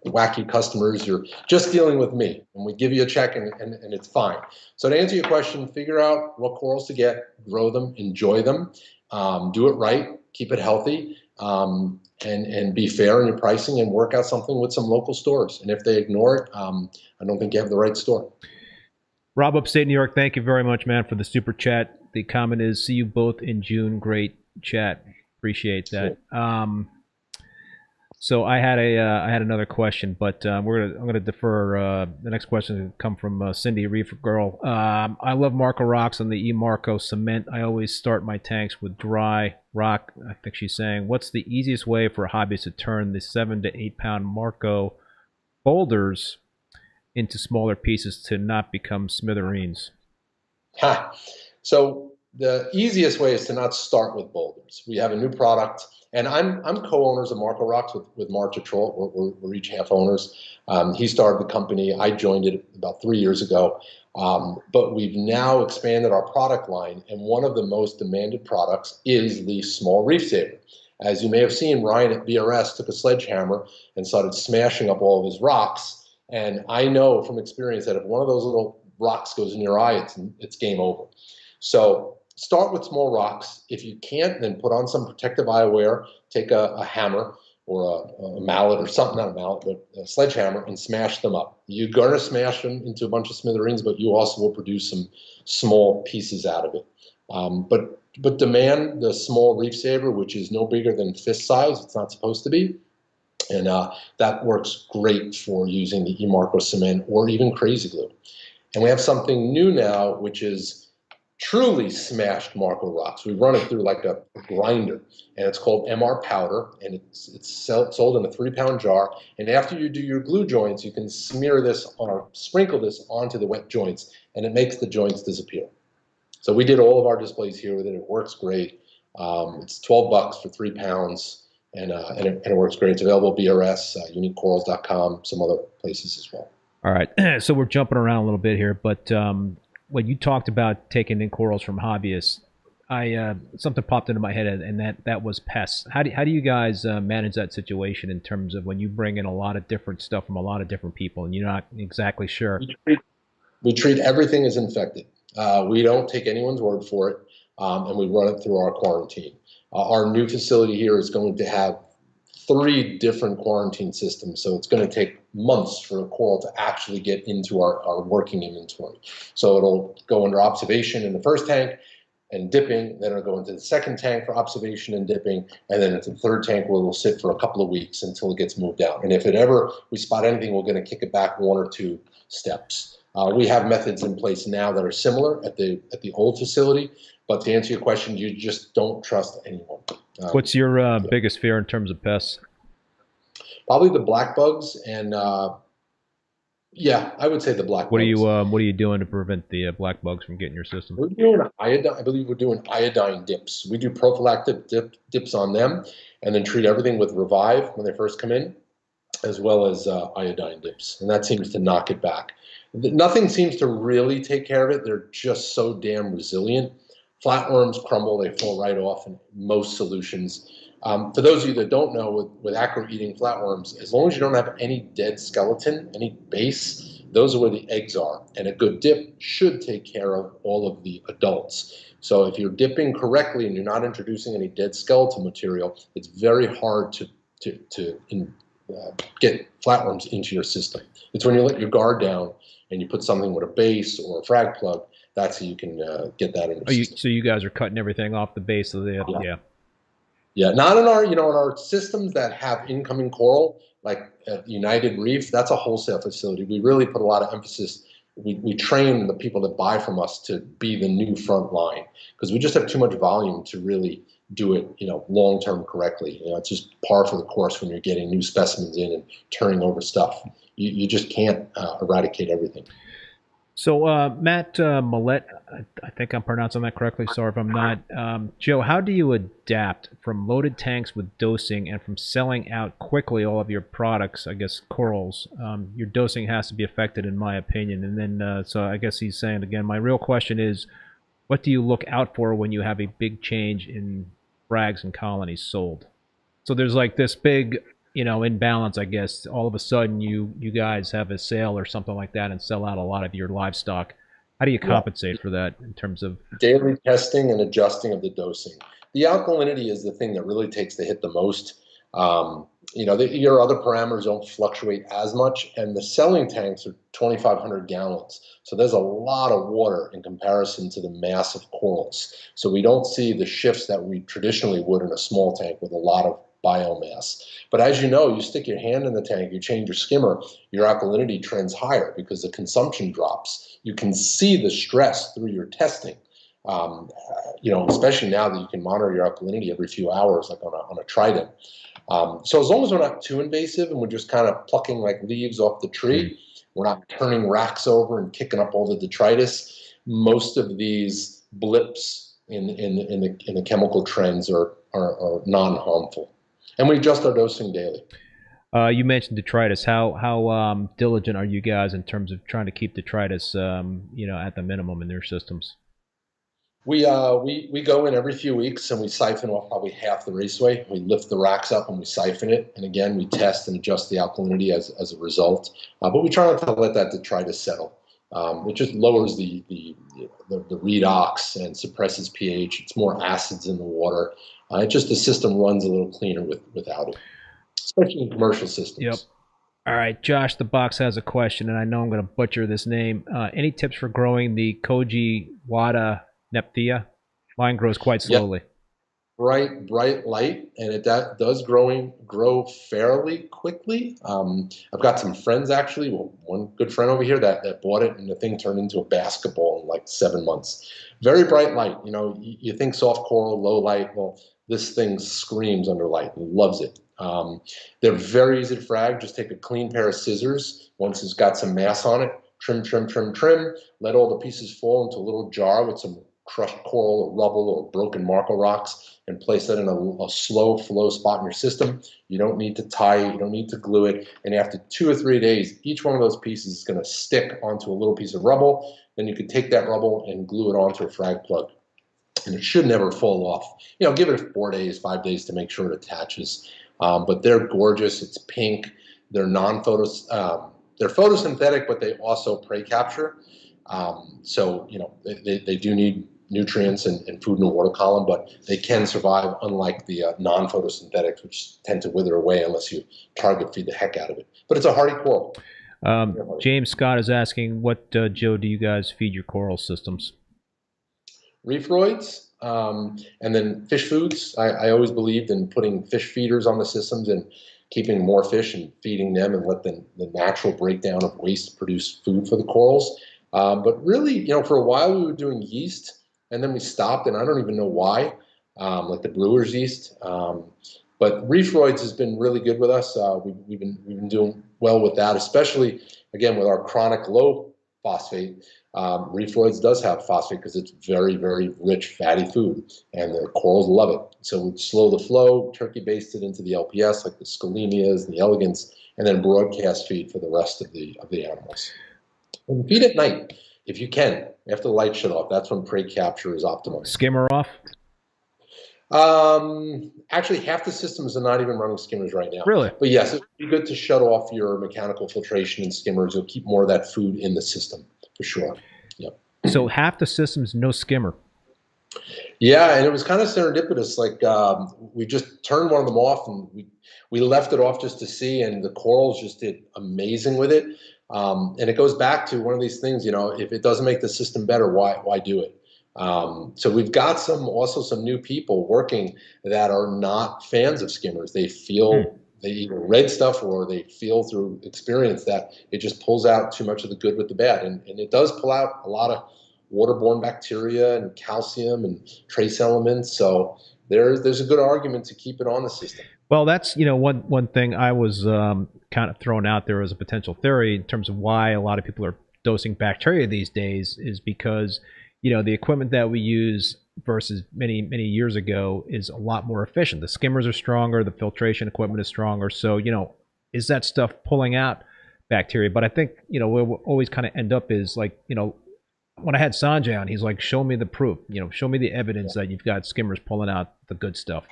C: wacky customers, you're just dealing with me. And we give you a check and it's fine. So to answer your question, figure out what corals to get, grow them, enjoy them, do it right, keep it healthy. And be fair in your pricing and work out something with some local stores. And if they ignore it, I don't think you have the right store.
B: Rob, upstate New York, thank you very much, man, for the super chat. The comment is, see you both in June. Great chat. Appreciate that. Cool. So I had another question, but I'm gonna defer. The next question will come from Cindy Reef Girl. I love Marco rocks on the eMarco cement. I always start my tanks with dry rock. I think she's saying, what's the easiest way for hobbyists to turn the 7 to 8 pound Marco boulders into smaller pieces to not become smithereens?
C: So the easiest way is to not start with boulders. We have a new product. And I'm co-owners of Marco Rocks with Mark Detroit. We're each half owners. He started the company. I joined it about 3 years ago. But we've now expanded our product line. And one of the most demanded products is the small reef saver. As you may have seen, Ryan at BRS took a sledgehammer and started smashing up all of his rocks. And I know from experience that if one of those little rocks goes in your eye, it's game over. So start with small rocks. If you can't, then put on some protective eyewear, take a hammer or a mallet or something, not a mallet, but a sledgehammer, and smash them up. You're going to smash them into a bunch of smithereens, but you also will produce some small pieces out of it. But demand the small reef saver, which is no bigger than fist size. It's not supposed to be. And that works great for using the eMarco cement or even Crazy Glue. And we have something new now, which is truly smashed Marco rocks. We run it through like a grinder, and it's called MR powder, and it's sold in a 3-pound jar. And after you do your glue joints, you can sprinkle this onto the wet joints, and it makes the joints disappear. So we did all of our displays here with it. It works great. It's $12 for 3 pounds, and it works great. It's available at BRS, uniquecorals.com, some other places as well.
B: All right, so we're jumping around a little bit here, but when you talked about taking in corals from hobbyists, something popped into my head, and that was pests. How do you guys manage that situation in terms of when you bring in a lot of different stuff from a lot of different people and you're not exactly sure?
C: We treat everything as infected. We don't take anyone's word for it, and we run it through our quarantine. Our new facility here is going to have 3 different quarantine systems, so it's going to take months for a coral to actually get into our working inventory. So it'll go under observation in the first tank and dipping, then it'll go into the second tank for observation and dipping, and then into the third tank where it'll sit for a couple of weeks until it gets moved out. And if we spot anything, we're going to kick it back 1 or 2 steps. We have methods in place now that are similar at the old facility, but to answer your question, you just don't trust anyone.
B: What's your biggest fear in terms of pests?
C: Probably the black bugs, and yeah, I would say the black bugs.
B: What are you doing to prevent the black bugs from getting your system?
C: We're doing iodine. I believe we're doing iodine dips. We do prophylactic dips on them, and then treat everything with Revive when they first come in, as well as iodine dips, and that seems to knock it back. Nothing seems to really take care of it. They're just so damn resilient. Flatworms crumble, they fall right off in most solutions. For those of you that don't know, with acro-eating flatworms, as long as you don't have any dead skeleton, any base, those are where the eggs are. And a good dip should take care of all of the adults. So if you're dipping correctly and you're not introducing any dead skeletal material, it's very hard to get flatworms into your system. It's when you let your guard down and you put something with a base or a frag plug, that's how you can get that in your system.
B: So you guys are cutting everything off the base of the
C: Yeah, not in our, in our systems that have incoming coral, like at United Reef, that's a wholesale facility. We really put a lot of emphasis. We train the people that buy from us to be the new front line, because we just have too much volume to really do it, long term correctly. It's just par for the course when you're getting new specimens in and turning over stuff. You just can't eradicate everything.
B: So Matt Millette, I think I'm pronouncing that correctly. Sorry if I'm not. Joe, how do you adapt from loaded tanks with dosing and from selling out quickly all of your products, I guess corals? Your dosing has to be affected, in my opinion. And then, so I guess he's saying again, my real question is, what do you look out for when you have a big change in frags and colonies sold? So there's like this big, imbalance, I guess. All of a sudden you guys have a sale or something like that and sell out a lot of your livestock. How do you compensate for that in terms of
C: daily testing and adjusting of the dosing? The alkalinity is the thing that really takes the hit the most. Your other parameters don't fluctuate as much, and the selling tanks are 2,500 gallons. So there's a lot of water in comparison to the mass of corals. So we don't see the shifts that we traditionally would in a small tank with a lot of biomass. But as you know, you stick your hand in the tank, you change your skimmer, your alkalinity trends higher because the consumption drops. You can see the stress through your testing. Especially now that you can monitor your alkalinity every few hours, like on a trident. So as long as we're not too invasive and we're just kind of plucking like leaves off the tree, we're not turning racks over and kicking up all the detritus, most of these blips in the chemical trends are non-harmful. And we adjust our dosing daily.
B: You mentioned detritus. How diligent are you guys in terms of trying to keep detritus, at the minimum in their systems?
C: We go in every few weeks and we siphon off probably half the raceway. We lift the racks up and we siphon it. And again, we test and adjust the alkalinity as a result. But we try not to let that detritus settle. It just lowers the redox and suppresses pH. It's more acids in the water. The system runs a little cleaner without it, especially in commercial systems.
B: Yep. All right, Josh the Box has a question, and I know I'm going to butcher this name. Any tips for growing the Koji Wada Nepthia? Mine grows quite slowly. Yep.
C: Bright light, and it does grow fairly quickly. I've got some friends actually. Well, one good friend over here that bought it, and the thing turned into a basketball in like 7 months. Very bright light. You think soft coral, low light. Well, this thing screams under light and loves it. They're very easy to frag. Just take a clean pair of scissors once it's got some mass on it. trim, trim, trim, trim, let all the pieces fall into a little jar with some crushed coral or rubble or broken marco rocks, and place that in a slow flow spot in your system. You don't need to tie it, you don't need to glue it, and after 2 or 3 days, each one of those pieces is going to stick onto a little piece of rubble. Then you could take that rubble and glue it onto a frag plug, and it should never fall off. You know, give it 4 days, 5 days to make sure it attaches. But they're gorgeous. It's pink. They're they're photosynthetic, but they also prey capture. So you know, they do need nutrients and food in the water column, but they can survive, unlike the non-photosynthetics, which tend to wither away unless you target feed the heck out of it. But it's a hardy coral.
B: James Scott is asking, what, Joe, do you guys feed your coral systems?
C: Reefroids, and then fish foods. I always believed in putting fish feeders on the systems and keeping more fish and feeding them, and let the natural breakdown of waste produce food for the corals. But really, you know, for a while we were doing yeast, and then we stopped, and I don't even know why, like the brewer's yeast. But Reefroids has been really good with us. We've been doing well with that, especially, again, with our chronic low phosphate. Reefroids does have phosphate because it's very, very rich fatty food, and the corals love it. So we slow the flow, turkey baste it into the LPS, like the Scalemias and the Elegants, and then broadcast feed for the rest of the animals. And feed at night if you can, after the lights shut off. That's when prey capture is optimal.
B: Skimmer off?
C: Actually, half the systems are not even running skimmers right now.
B: Really?
C: But yes, it would be good to shut off your mechanical filtration and skimmers. You'll keep more of that food in the system, for sure. Yep.
B: So half the system's no skimmer.
C: Yeah, and it was kind of serendipitous. Like, we just turned one of them off, and we left it off just to see, and the corals just did amazing with it. And it goes back to one of these things, you know, if it doesn't make the system better, why do it? So we've got also some new people working that are not fans of skimmers. They feel they either read stuff or they feel through experience that it just pulls out too much of the good with the bad, and it does pull out a lot of waterborne bacteria and calcium and trace elements. So there's a good argument to keep it on the system.
B: Well, that's, you know, one thing I was kind of throwing out there as a potential theory in terms of why a lot of people are dosing bacteria these days is because, you know, the equipment that we use versus many years ago is a lot more efficient. The skimmers are stronger, the filtration equipment is stronger. So, you know, is that stuff pulling out bacteria? But I think, you know, where we'll always kind of end up is like, you know, when I had Sanjay on, he's like, show me the proof, you know, show me the evidence that you've got skimmers pulling out the good stuff.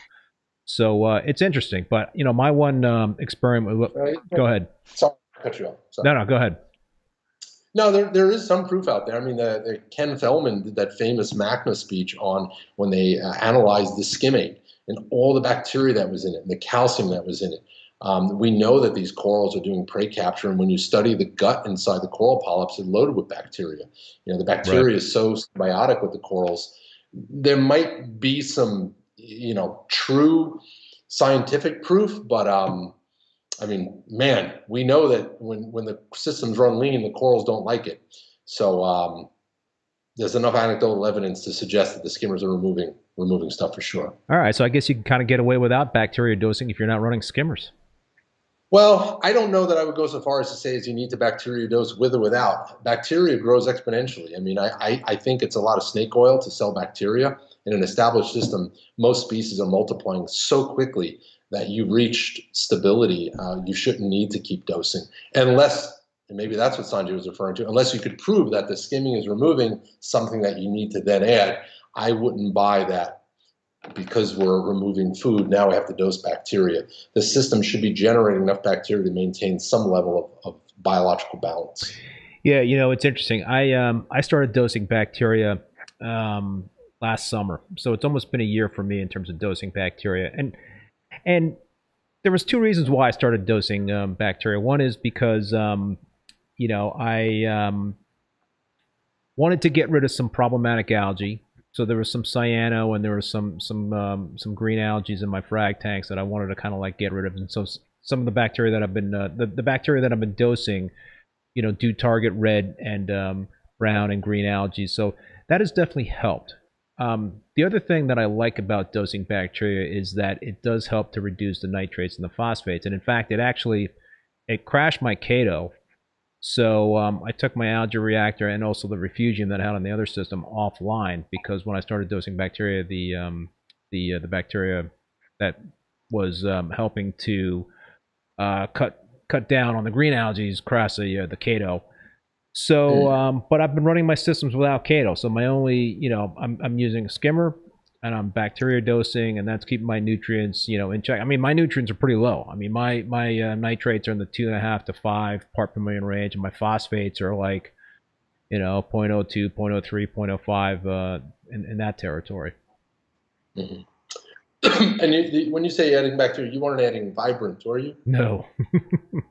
B: So it's interesting. But, you know, my one experiment, go ahead.
C: Sorry, I cut you off. Sorry.
B: No, go ahead.
C: No, there is some proof out there. I mean, the Ken Feldman did that famous MACNA speech on when they analyzed the skimmate and all the bacteria that was in it and the calcium that was in it. We know that these corals are doing prey capture, and when you study the gut inside the coral polyps, it's loaded with bacteria. You know, the bacteria is so symbiotic with the corals. There might be some, you know, true scientific proof, but I mean, man, we know that when the systems run lean, the corals don't like it. So there's enough anecdotal evidence to suggest that the skimmers are removing stuff for sure.
B: All right, so I guess you can kind of get away without bacteria dosing if you're not running skimmers.
C: Well, I don't know that I would go so far as to say as you need to bacteria dose with or without. Bacteria grows exponentially. I mean, I think it's a lot of snake oil to sell bacteria. In an established system, most species are multiplying so quickly that you've reached stability. You shouldn't need to keep dosing unless, and maybe that's what Sanjay was referring to, unless you could prove that the skimming is removing something that you need to then add. I wouldn't buy that. Because we're removing food, now we have to dose bacteria. The system should be generating enough bacteria to maintain some level of biological balance.
B: Yeah, you know, it's interesting. I started dosing bacteria last summer, so it's almost been a year for me in terms of dosing bacteria. And there was two reasons why I started dosing bacteria. One is because you know, I wanted to get rid of some problematic algae. So there was some cyano and there was some green algae in my frag tanks that I wanted to kind of like get rid of. And so some of the bacteria that I've been the bacteria that I've been dosing, you know, do target red and brown and green algae. So that has definitely helped. The other thing that I like about dosing bacteria is that it does help to reduce the nitrates and the phosphates. And in fact, it crashed my Chaeto. So I took my algae reactor and also the refugium that I had on the other system offline, because when I started dosing bacteria, the bacteria that was helping to cut down on the green algae, crassa, the Cato. So, but I've been running my systems without Cato. So my only, I'm using a skimmer, and I'm bacteria dosing, and that's keeping my nutrients, in check. I mean, my nutrients are pretty low. I mean, my nitrates are in the 2.5 to 5 part per million range, and my phosphates are like, 0.02, 0.03, 0.05 in that territory.
C: Mm-hmm. And when you say adding bacteria, you weren't adding vibrant, were you?
B: No.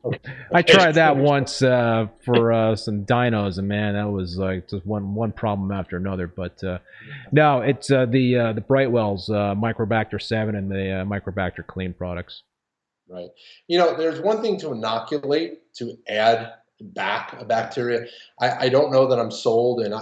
C: Okay.
B: I tried that once for some dinos, and man, that was like just one problem after another. But no, it's the Brightwell's Microbacter 7 and the Microbacter Clean products.
C: Right. There's one thing to inoculate, to add back a bacteria. I don't know that I'm sold, and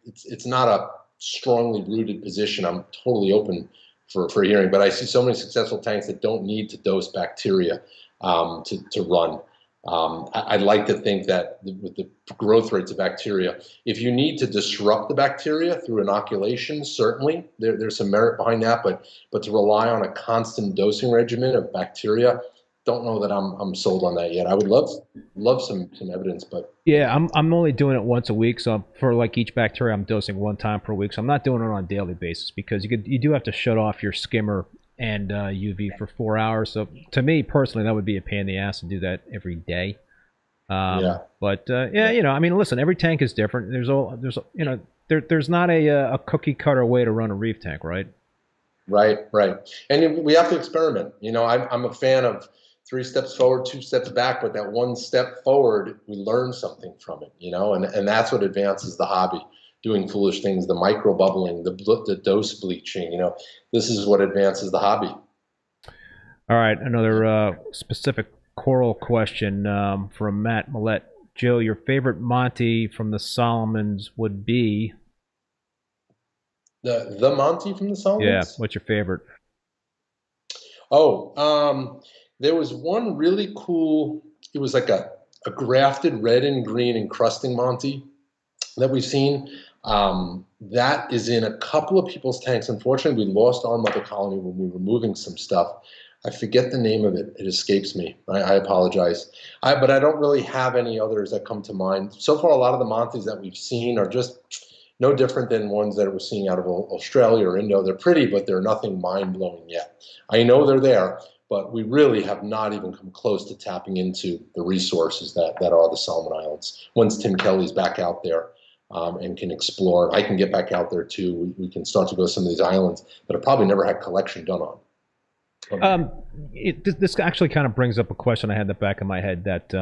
C: it's not a strongly rooted position. I'm totally open for hearing, but I see so many successful tanks that don't need to dose bacteria to run. I'd like to think that with the growth rates of bacteria, if you need to disrupt the bacteria through inoculation, certainly there's some merit behind that, but to rely on a constant dosing regimen of bacteria, don't know that I'm sold on that yet. I would love some evidence, but
B: yeah, I'm only doing it once a week. So for like each bacteria, I'm dosing one time per week. So I'm not doing it on a daily basis, because you do have to shut off your skimmer and UV for 4 hours. So to me personally, that would be a pain in the ass to do that every day. But I mean, listen, every tank is different. There's not a cookie cutter way to run a reef tank, right?
C: Right. And we have to experiment. I'm a fan of 3 steps forward, 2 steps back, but that 1 step forward, we learn something from it, and that's what advances the hobby. Doing foolish things, the micro bubbling, the dose bleaching, this is what advances the hobby.
B: All right, another specific coral question from Matt Millette. Joe, your favorite Monty from the Solomons would be?
C: The Monty from the Solomons?
B: Yeah, what's your favorite?
C: Oh, there was one really cool, it was like a grafted red and green encrusting Monty that we've seen. That is in a couple of people's tanks. Unfortunately, we lost our mother colony when we were moving some stuff. I forget the name of it. It escapes me. I apologize. But I don't really have any others that come to mind. So far, a lot of the Monties that we've seen are just no different than ones that we're seeing out of Australia or Indo. They're pretty, but they're nothing mind-blowing yet. I know they're there, but we really have not even come close to tapping into the resources that are the Solomon Islands. Once Tim Kelly's back out there and can explore, I can get back out there too. We can start to go to some of these islands that have probably never had collection done on.
B: This actually kind of brings up a question I had in the back of my head that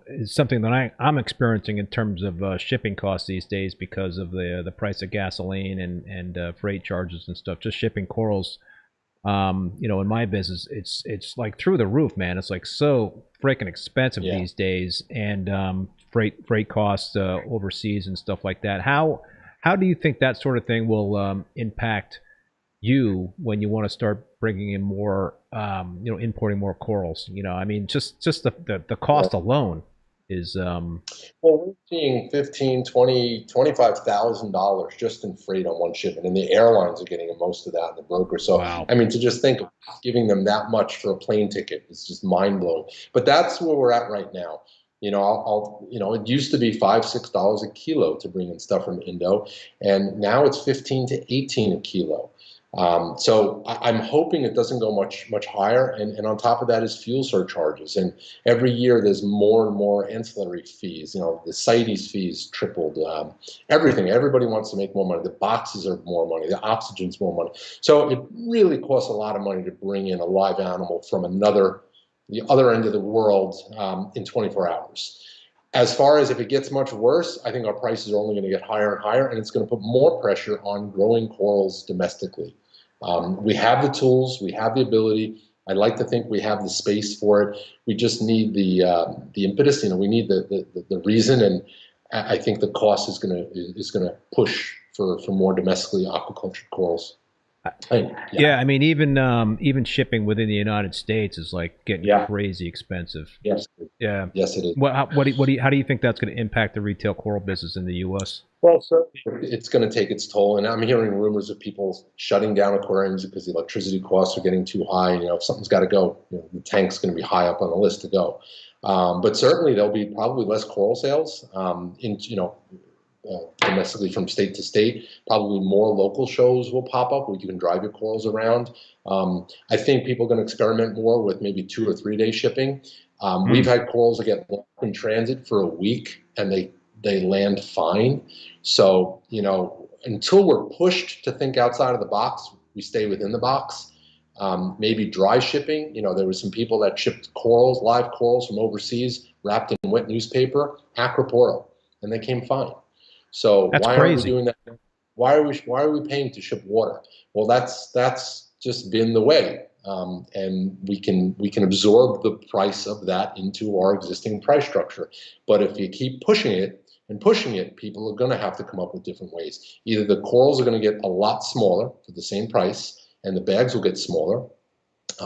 B: is something that I'm experiencing in terms of shipping costs these days because of the price of gasoline and freight charges and stuff. Just shipping corals, in my business, it's like through the roof, man. It's like so freaking expensive these days, and freight costs overseas and stuff like that. How do you think that sort of thing will impact you when you want to start bringing in more, importing more corals? I mean, just the cost alone is. Well,
C: we're seeing $15,000, $20,000, $25,000 just in freight on one shipment, and the airlines are getting most of that, and the broker. So, wow. I mean, to just think of giving them that much for a plane ticket is just mind blowing. But that's where we're at right now. It used to be $5, $6 a kilo to bring in stuff from Indo, and now it's 15 to 18 a kilo. So I'm hoping it doesn't go much higher, and on top of that is fuel surcharges. And every year there's more and more ancillary fees. The CITES fees tripled. Everything. Everybody wants to make more money. The boxes are more money. The oxygen's more money. So it really costs a lot of money to bring in a live animal from the other end of the world in 24 hours. As far as if it gets much worse, I think our prices are only going to get higher and higher, and it's going to put more pressure on growing corals domestically. We have the tools, we have the ability. I'd like to think we have the space for it. We just need the impetus. We need the reason, and I think the cost is gonna push for more domestically aquacultured corals.
B: Yeah, I mean, even shipping within the United States is like getting crazy expensive.
C: Yes.
B: Yeah.
C: Yes, it is.
B: How do you think that's going to impact the retail coral business in the U.S.?
C: Well, certainly it's going to take its toll, and I'm hearing rumors of people shutting down aquariums because the electricity costs are getting too high. You know, if something's got to go, you know, the tank's going to be high up on the list to go. But certainly there'll be probably less coral sales domestically from state to state. Probably more local shows will pop up where you can drive your corals around. I think people are going to experiment more with maybe 2 or 3 day shipping. We've had corals that get lost in transit for a week and they land fine. So, you know, until we're pushed to think outside of the box, we stay within the box. Maybe dry shipping. You know, there were some people that shipped corals, live corals from overseas, wrapped in wet newspaper, Acropora, and they came fine. So why aren't we doing that? Why are we paying to ship water? Well, that's just been the way, and we can absorb the price of that into our existing price structure. But if you keep pushing it, people are going to have to come up with different ways. Either the corals are going to get a lot smaller for the same price, and the bags will get smaller,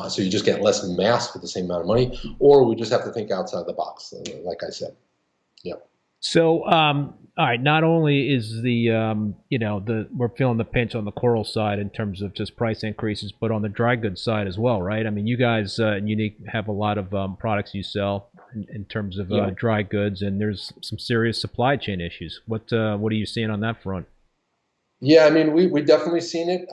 C: so you just get less mass for the same amount of money, or we just have to think outside the box, like I said. Yeah.
B: So, all right. Not only is we're feeling the pinch on the coral side in terms of just price increases, but on the dry goods side as well, right? I mean, you guys Unique have a lot of products you sell in terms of dry goods, and there's some serious supply chain issues. What are you seeing on that front?
C: Yeah, I mean, we definitely seen it,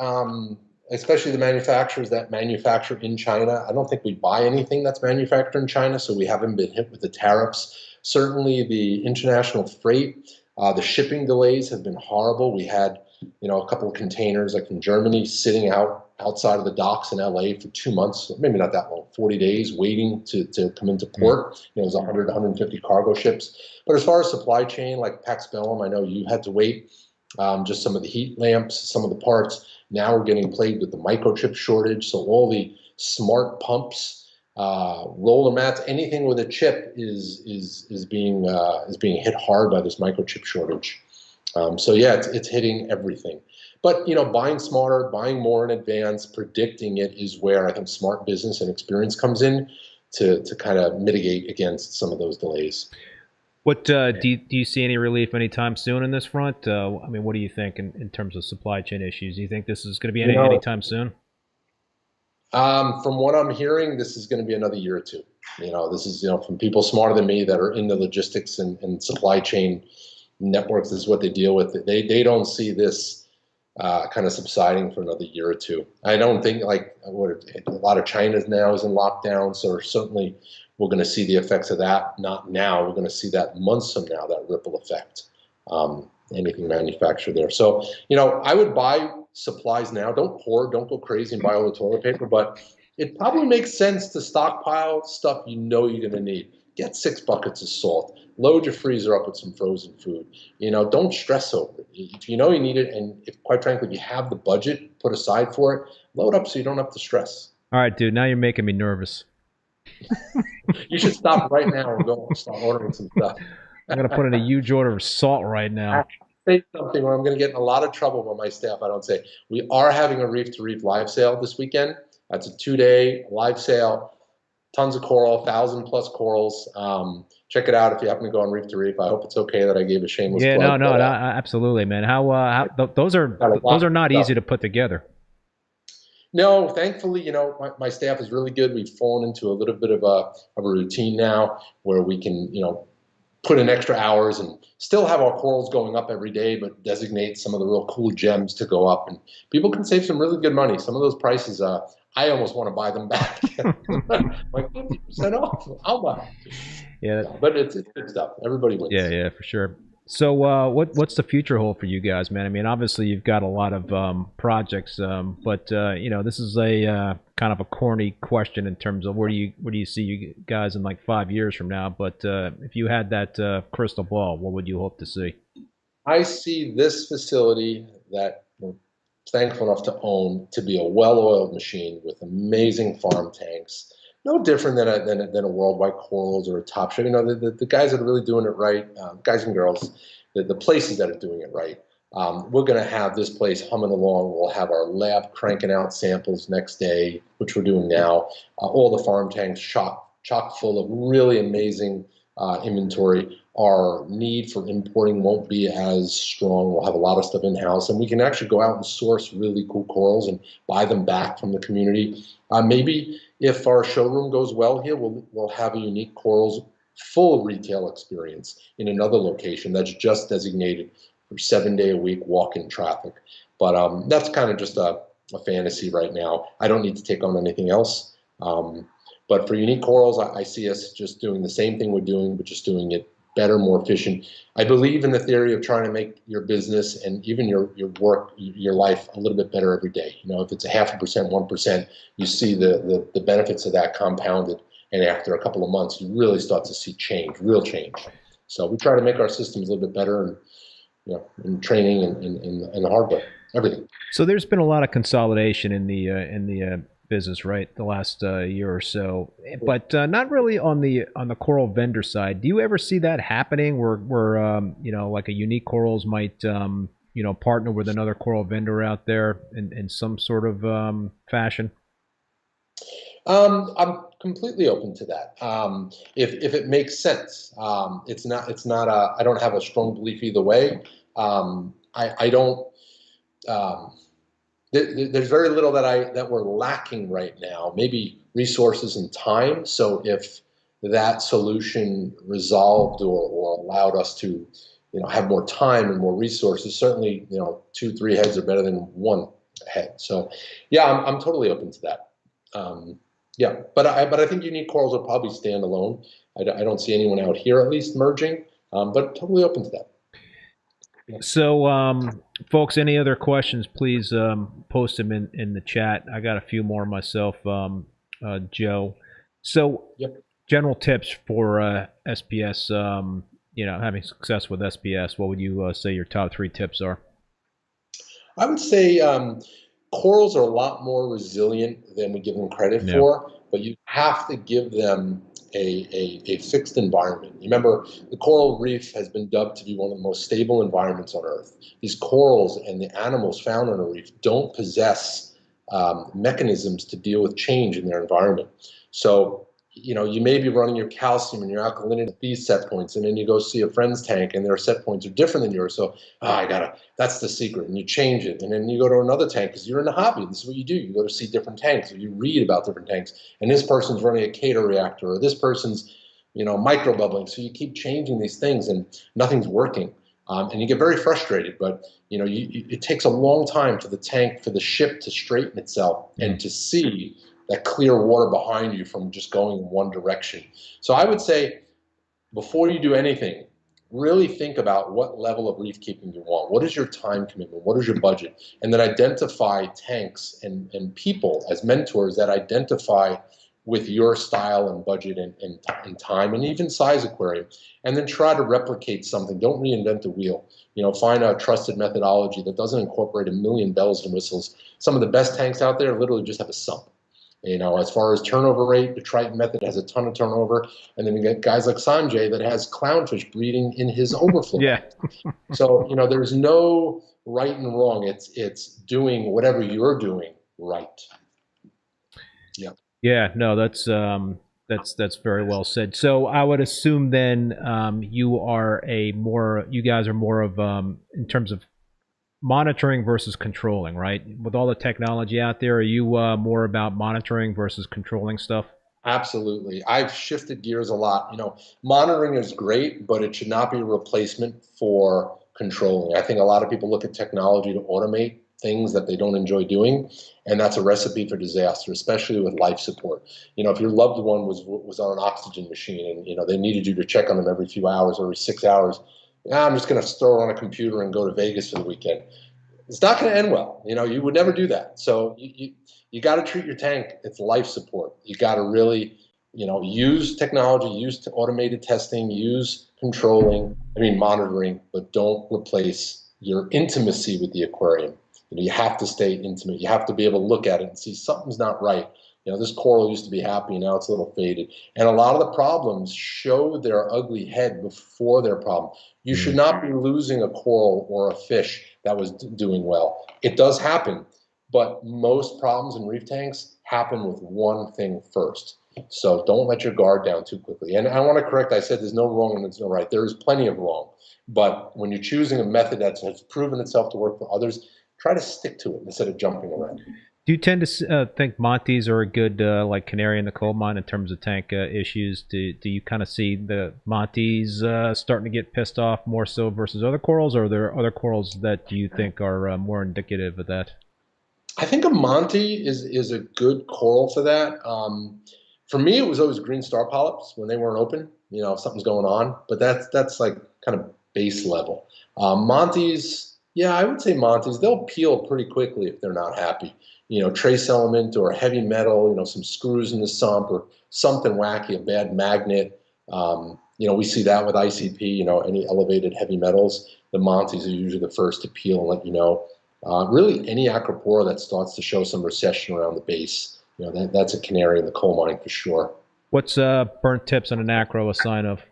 C: especially the manufacturers that manufacture in China. I don't think we buy anything that's manufactured in China, so we haven't been hit with the tariffs. Certainly the international freight, the shipping delays have been horrible. We had, you know, a couple of containers like from Germany sitting outside of the docks in LA for 2 months, maybe not that long, 40 days waiting to come into port. You know, it was 100, 150 cargo ships. But as far as supply chain, like Pax Bellum, I know you had to wait. Just some of the heat lamps, some of the parts. Now we're getting plagued with the microchip shortage. So all the smart pumps, roller mats, anything with a chip is being hit hard by this microchip shortage. So yeah, it's hitting everything. But you know, buying smarter, buying more in advance, predicting it is where I think smart business and experience comes in to kind of mitigate against some of those delays.
B: What do you see any relief anytime soon in this front? I mean, what do you think in terms of supply chain issues? Do you think this is going to be anytime soon?
C: From what I'm hearing, this is going to be another year or two. You know, this is, you know, from people smarter than me that are in the logistics and supply chain networks. This is what they deal with. They don't see this kind of subsiding for another year or two. I don't think a lot of China now is in lockdown, so certainly we're going to see the effects of that. Not now. We're going to see that months from now, that ripple effect. Anything manufactured there. So, you know, I would buy supplies now. Don't hoard. Don't go crazy and buy all the toilet paper. But it probably makes sense to stockpile stuff you know you're going to need. Get 6 buckets of salt. Load your freezer up with some frozen food. You know, don't stress over it. If you know you need it, and if, quite frankly, if you have the budget put aside for it, load up so you don't have to stress.
B: All right, dude. Now you're making me nervous.
C: You should stop right now and go and start ordering some stuff.
B: I'm going to put in a huge order of salt right now.
C: Say something or I'm going to get in a lot of trouble by my staff. I don't say. We are having a Reef to Reef live sale this weekend. That's a 2-day live sale. Tons of coral, 1,000+ corals. Check it out if you happen to go on Reef to Reef. I hope it's okay that I gave a shameless plug.
B: Yeah, no, absolutely, man. Those are not easy to put together.
C: No, thankfully, you know, my staff is really good. We've fallen into a little bit of a routine now where we can, you know, put in extra hours and still have our corals going up every day, but designate some of the real cool gems to go up. And people can save some really good money. Some of those prices, I almost want to buy them back. Like 50% off. I'll buy it.
B: Yeah.
C: But it's good stuff. Everybody wins.
B: Yeah, for sure. So what's the future hold for you guys, man? I mean, obviously you've got a lot of projects, but you know, this is a kind of a corny question in terms of where do you see you guys in like 5 years from now? But if you had that crystal ball, what would you hope to see?
C: I see this facility that we're thankful enough to own to be a well-oiled machine with amazing farm tanks. No different than a Worldwide Corals or a Top Chef. You know, the guys that are really doing it right, guys and girls, the places that are doing it right, we're going to have this place humming along. We'll have our lab cranking out samples next day, which we're doing now. All the farm tanks chock full of really amazing inventory. Our need for importing won't be as strong. We'll have a lot of stuff in-house, and we can actually go out and source really cool corals and buy them back from the community. Maybe if our showroom goes well here, we'll have a unique corals full retail experience in another location that's just designated for 7-day-a-week walk-in traffic. But that's kind of just a fantasy right now. I don't need to take on anything else. But for unique corals, I see us just doing the same thing we're doing, but just doing it better, more efficient. I believe in the theory of trying to make your business and even your work, your life a little bit better every day. You know, if it's a 0.5%, 1%, you see the benefits of that compounded. And after a couple of months, you really start to see change, real change. So we try to make our systems a little bit better, and in training and the hardware, everything.
B: So there's been a lot of consolidation in the business, right, the last year or so, but not really on the coral vendor side. Do you ever see that happening, where like a Unique Corals might partner with another coral vendor out there in some sort of fashion?
C: I'm completely open to that. If it makes sense. It's not I don't have a strong belief either way. I don't. There's very little that we're lacking right now. Maybe resources and time. So if that solution resolved or allowed us to, have more time and more resources, certainly, 2-3 heads are better than one head. So, yeah, I'm totally open to that. Yeah, but I think Unique Corals will probably stand alone. I don't see anyone out here at least merging, but totally open to that.
B: Yeah. So, folks, any other questions, please post them in the chat. I got a few more myself, Joe. So,
C: yep.
B: General tips for SPS, having success with SPS, what would you say your top 3 tips are?
C: I would say corals are a lot more resilient than we give them credit for, but you have to give them a fixed environment. Remember, the coral reef has been dubbed to be one of the most stable environments on Earth. These corals and the animals found on a reef don't possess mechanisms to deal with change in their environment. So, you may be running your calcium and your alkalinity at these set points, and then you go see a friend's tank and their set points are different than yours. So, that's the secret. And you change it. And then you go to another tank because you're in the hobby. This is what you do. You go to see different tanks, or you read about different tanks. And this person's running a Cater reactor, or this person's, microbubbling. So you keep changing these things and nothing's working. And you get very frustrated, but it takes a long time for the ship to straighten itself and to see that clear water behind you from just going in one direction. So I would say, before you do anything, really think about what level of reef keeping you want. What is your time commitment? What is your budget? And then identify tanks and people as mentors that identify with your style and budget and time and even size aquarium. And then try to replicate something. Don't reinvent the wheel. Find a trusted methodology that doesn't incorporate a million bells and whistles. Some of the best tanks out there literally just have a sump. As far as turnover rate, the Triton method has a ton of turnover. And then we get guys like Sanjay that has clownfish breeding in his overflow.
B: Yeah.
C: So, there's no right and wrong. It's doing whatever you're doing right. Yeah.
B: Yeah, no, that's very well said. So I would assume then you guys are more of in terms of monitoring versus controlling, right? With all the technology out there, are you more about monitoring versus controlling stuff?
C: Absolutely. I've shifted gears a lot. Monitoring is great, but it should not be a replacement for controlling. I think a lot of people look at technology to automate things that they don't enjoy doing, and that's a recipe for disaster, especially with life support. If your loved one was on an oxygen machine and they needed you to check on them every few hours or every 6 hours, I'm just going to throw it on a computer and go to Vegas for the weekend. It's not going to end well. You would never do that. So you got to treat your tank. It's life support. You got to really, use technology, use automated testing, use monitoring, but don't replace your intimacy with the aquarium. You have to stay intimate. You have to be able to look at it and see something's not right. This coral used to be happy, now it's a little faded. And a lot of the problems show their ugly head before their problem. You should not be losing a coral or a fish that was doing well. It does happen, but most problems in reef tanks happen with one thing first. So don't let your guard down too quickly. And I want to correct, I said there's no wrong and there's no right. There is plenty of wrong. But when you're choosing a method that has proven itself to work for others, try to stick to it instead of jumping around.
B: Do you tend to think Montes are a good like canary in the coal mine in terms of tank issues? Do you kind of see the Montes starting to get pissed off more so versus other corals, or are there other corals that you think are more indicative of that?
C: I think a Monte is a good coral for that. For me, it was always green star polyps when they weren't open. You know, if something's going on, but that's like kind of base level. Montes, yeah, I would say Montes. They'll peel pretty quickly if they're not happy. You know, trace element or heavy metal, you know, some screws in the sump or something wacky, a bad magnet. You know, we see that with ICP, you know, any elevated heavy metals. The Montes are usually the first to peel and let you know. Really, any acropora that starts to show some recession around the base, you know, that's a canary in the coal mine for sure.
B: What's burnt tips on an acro a sign of?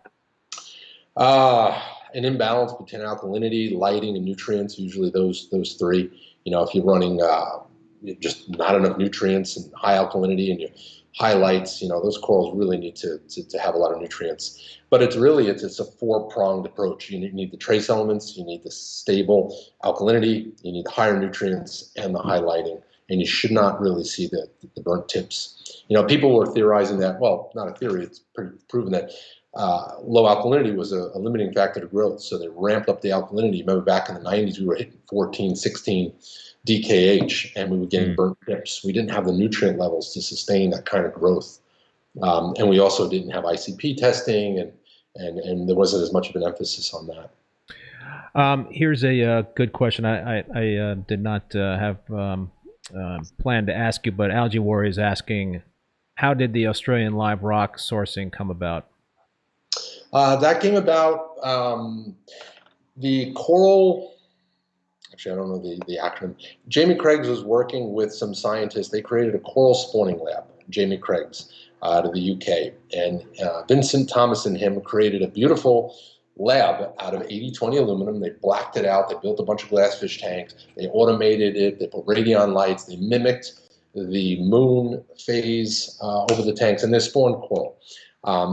C: An imbalance between alkalinity, lighting, and nutrients. Usually those three. You know, if you're running just not enough nutrients and high alkalinity and your high lights, you know, those corals really need to have a lot of nutrients. But it's a four-pronged approach. You need the trace elements, you need the stable alkalinity, you need the higher nutrients, and the high lighting. And you should not really see the burnt tips. You know, people were theorizing that, well, not a theory, it's pretty proven that low alkalinity was a limiting factor to growth. So they ramped up the alkalinity. Remember back in the 90s, we were hitting 14, 16 DKH, and we were getting burnt tips. We didn't have the nutrient levels to sustain that kind of growth. And we also didn't have ICP testing, and there wasn't as much of an emphasis on that.
B: Here's a good question. I did not have planned to ask you, but Algae Warrior is asking, how did the Australian live rock sourcing come about?
C: That came about, the coral, actually I don't know the acronym. Jamie Craig's was working with some scientists. They created a coral spawning lab, Jamie Craig's, out of the UK. And Vincent Thomas and him created a beautiful lab out of 80-20 aluminum. They blacked it out. They built a bunch of glassfish tanks. They automated it. They put radion lights. They mimicked the moon phase over the tanks, and they spawned coral.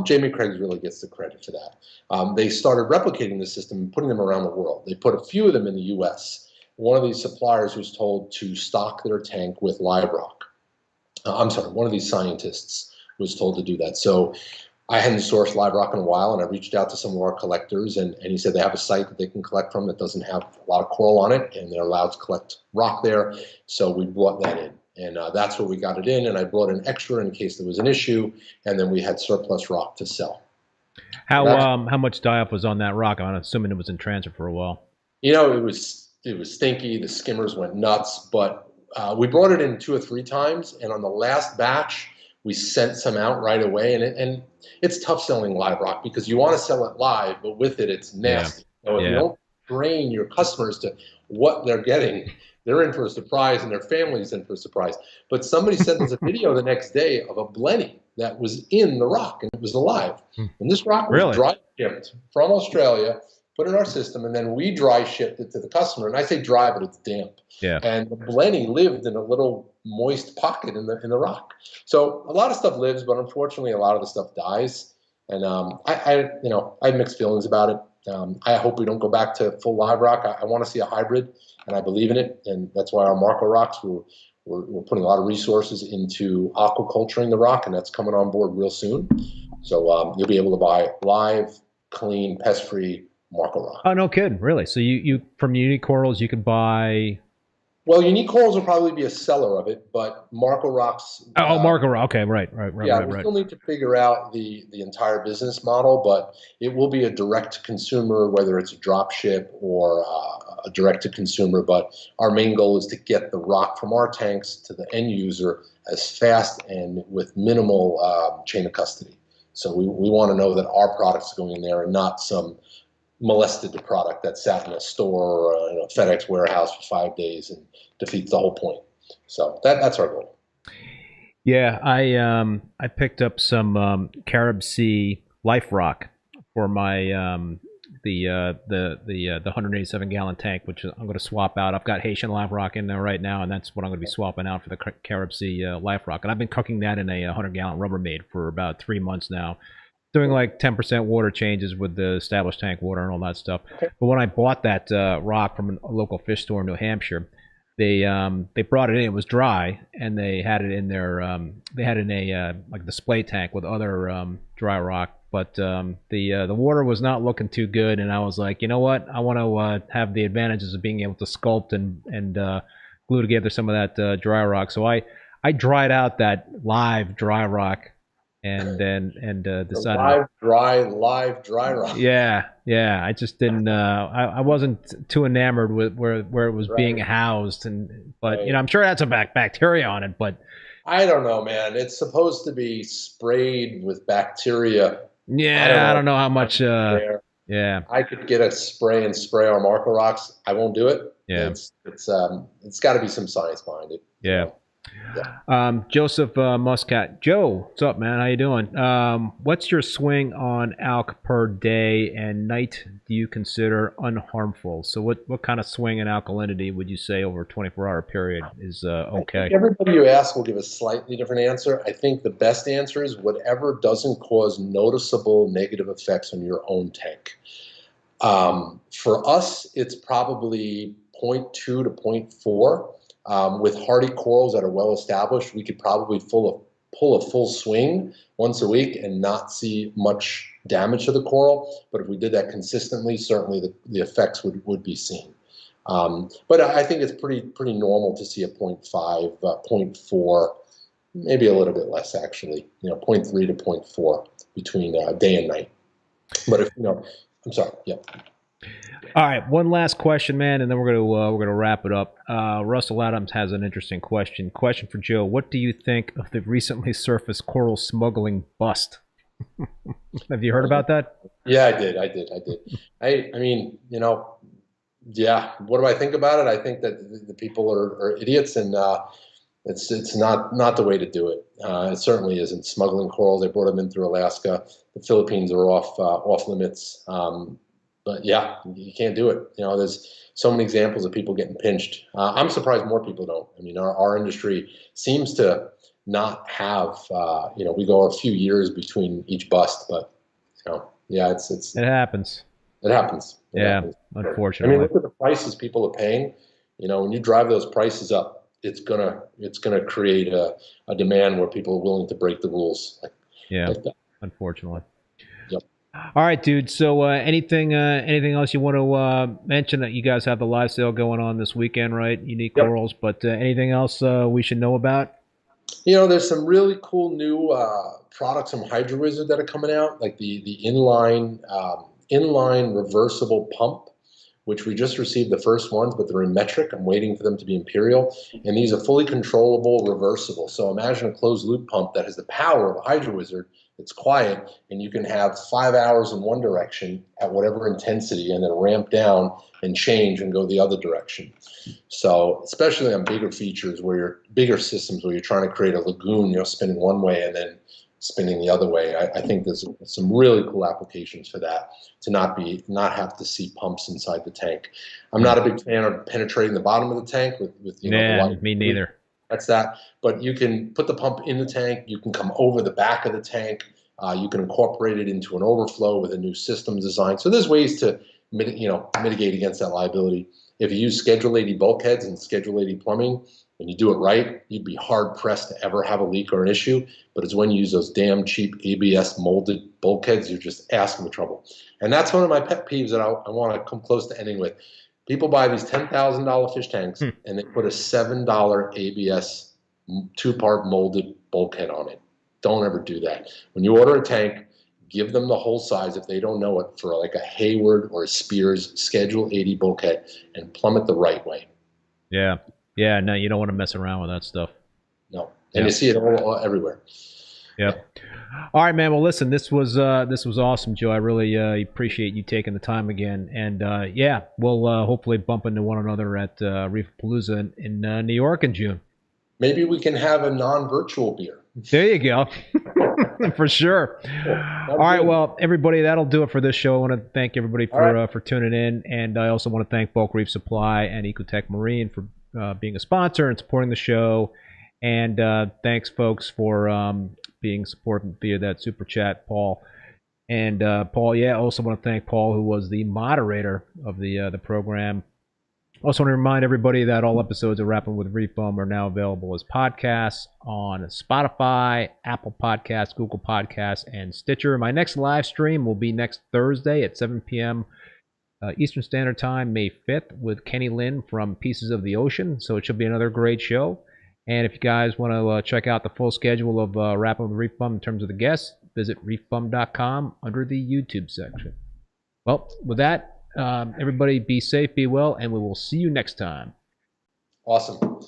C: Jamie Craig really gets the credit for that. They started replicating the system and putting them around the world. They put a few of them in the US. One of these suppliers was told to stock their tank with live rock. One of these scientists was told to do that. So I hadn't sourced live rock in a while, and I reached out to some of our collectors, and he said they have a site that they can collect from that doesn't have a lot of coral on it, and they're allowed to collect rock there. So we brought that in. And that's where we got it in, and I brought in extra in case there was an issue, and then we had surplus rock to sell.
B: How much die-off was on that rock? I'm assuming it was in transit for a while.
C: You know, it was stinky. The skimmers went nuts, but we brought it in 2 or 3 times, and on the last batch, we sent some out right away. And it's tough selling live rock because you want to sell it live, but with it, it's nasty. So if you don't train your customers to what they're getting, they're in for a surprise, and their family's in for a surprise. But somebody sent us a video the next day of a blenny that was in the rock, and it was alive. And this rock was dry shipped from Australia, put in our system, and then we dry shipped it to the customer. And I say dry, but it's damp.
B: Yeah.
C: And the blenny lived in a little moist pocket in the rock. So a lot of stuff lives, but unfortunately, a lot of the stuff dies. And I have mixed feelings about it. I hope we don't go back to full live rock. I want to see a hybrid, and I believe in it, and that's why our Marco rocks, we're putting a lot of resources into aquaculturing the rock, and that's coming on board real soon. So you'll be able to buy live, clean, pest-free Marco rock.
B: Oh, no kidding, really? So you from Unique Corals, you could buy...
C: Well, Unique Corals will probably be a seller of it, but Marco rocks...
B: Marco rock, okay, right.
C: Yeah, we still need to figure out the entire business model, but it will be a direct-to-consumer, whether it's a drop ship or a direct-to-consumer. But our main goal is to get the rock from our tanks to the end user as fast and with minimal chain of custody. So we want to know that our product's going in there and not some molested product that sat in a store or a FedEx warehouse for 5 days and defeats the whole point. So that's our goal.
B: Yeah, I picked up some Carib Sea Life Rock for my the 187 gallon tank, which I'm going to swap out. I've got Haitian live rock in there right now, and that's what I'm going to be swapping out for the Carib Sea live rock. And I've been cooking that in a 100 gallon Rubbermaid for about 3 months now, doing like 10% water changes with the established tank water and all that stuff. But when I bought that rock from a local fish store in New Hampshire, they brought it in. It was dry, and they had it in their they had it in a like display tank with other dry rock. But the water was not looking too good, and I was like, you know what? I want to have the advantages of being able to sculpt and glue together some of that dry rock. So I dried out that live dry rock, and then decided
C: live dry rock.
B: Yeah. I just didn't. I wasn't too enamored with where it was being housed, but you know, I'm sure it had some bacteria on it. But
C: I don't know, man. It's supposed to be sprayed with bacteria.
B: Yeah, I don't know how much. Yeah,
C: I could get a spray and spray our Marco rocks. I won't do it.
B: Yeah,
C: it's got to be some science behind it.
B: Yeah. Joseph Muscat. Joe, what's up, man? How you doing? What's your swing on alk per day and night do you consider unharmful? So what kind of swing and alkalinity would you say over a 24-hour period is okay?
C: Everybody you ask will give a slightly different answer. I think the best answer is whatever doesn't cause noticeable negative effects on your own tank. For us, it's probably 0.2 to 0.4. With hardy corals that are well established, we could probably pull a full swing once a week and not see much damage to the coral. But if we did that consistently, certainly the effects would be seen. But I think it's pretty normal to see a 0.5, 0.4, maybe a little bit less actually. 0.3 to 0.4 between day and night. But if I'm sorry, yeah.
B: All right, one last question, man, and then we're gonna wrap it up. Russell Adams has an interesting question. Question for Joe: what do you think of the recently surfaced coral smuggling bust? Have you heard about that?
C: Yeah, I did. I mean, yeah. What do I think about it? I think that the people are idiots, and it's not the way to do it. It certainly isn't. Smuggling corals, they brought them in through Alaska. The Philippines are off limits. But yeah, you can't do it. There's so many examples of people getting pinched. I'm surprised more people don't. I mean, our industry seems to not have, we go a few years between each bust, but yeah, it
B: happens.
C: It happens.
B: Unfortunately.
C: I mean, look at the prices people are paying. When you drive those prices up, it's gonna create a demand where people are willing to break the rules. Like that.
B: Unfortunately. All right, dude. So anything else you want to mention? That you guys have the live sale going on this weekend, right? Unique Corals. But anything else we should know about?
C: There's some really cool new products from HydroWizard that are coming out, like the inline reversible pump, which we just received the first ones, but they're in metric. I'm waiting for them to be imperial. And these are fully controllable, reversible. So imagine a closed loop pump that has the power of a HydroWizard. It's quiet, and you can have 5 hours in one direction at whatever intensity, and then ramp down and change and go the other direction. So especially on bigger features bigger systems where you're trying to create a lagoon, spinning one way and then spinning the other way. I think there's some really cool applications for that, to not have to see pumps inside the tank. I'm not a big fan of penetrating the bottom of the tank with the light.
B: Me neither.
C: That's that. But you can put the pump in the tank. You can come over the back of the tank. You can incorporate it into an overflow with a new system design. So there's ways to mitigate against that liability. If you use Schedule 80 bulkheads and Schedule 80 plumbing, and you do it right, you'd be hard pressed to ever have a leak or an issue. But it's when you use those damn cheap ABS molded bulkheads, you're just asking for trouble. And that's one of my pet peeves that I want to come close to ending with. People buy these $10,000 fish tanks and they put a $7 ABS 2-part molded bulkhead on it. Don't ever do that. When you order a tank, give them the whole size if they don't know it, for like a Hayward or a Spears Schedule 80 bulkhead, and plumb it the right way.
B: Yeah. No, you don't want to mess around with that stuff.
C: No, and you see it all everywhere.
B: Yeah. All right, man. Well, listen, this was awesome, Joe. I really appreciate you taking the time again, and we'll hopefully bump into one another at Reef Palooza in New York in June.
C: Maybe we can have a non-virtual beer.
B: There you go. For sure. All right, well, everybody, that'll do it for this show. I want to thank everybody for tuning in, and I also want to thank Bulk Reef Supply and Ecotech Marine for being a sponsor and supporting the show. And thanks, folks, for being supported via that super chat, Paul. And Paul, I also want to thank Paul, who was the moderator of the program. Also want to remind everybody that all episodes of Rappin With ReefBum are now available as podcasts on Spotify, Apple Podcasts, Google Podcasts, and Stitcher. My next live stream will be next Thursday at 7 p.m. Eastern Standard Time, May 5th, with Kenny Lynn from Pieces of the Ocean. So it should be another great show. And if you guys want to check out the full schedule of Rappin With ReefBum in terms of the guests, visit reefbum.com under the YouTube section. Well, with that, everybody be safe, be well, and we will see you next time.
C: Awesome.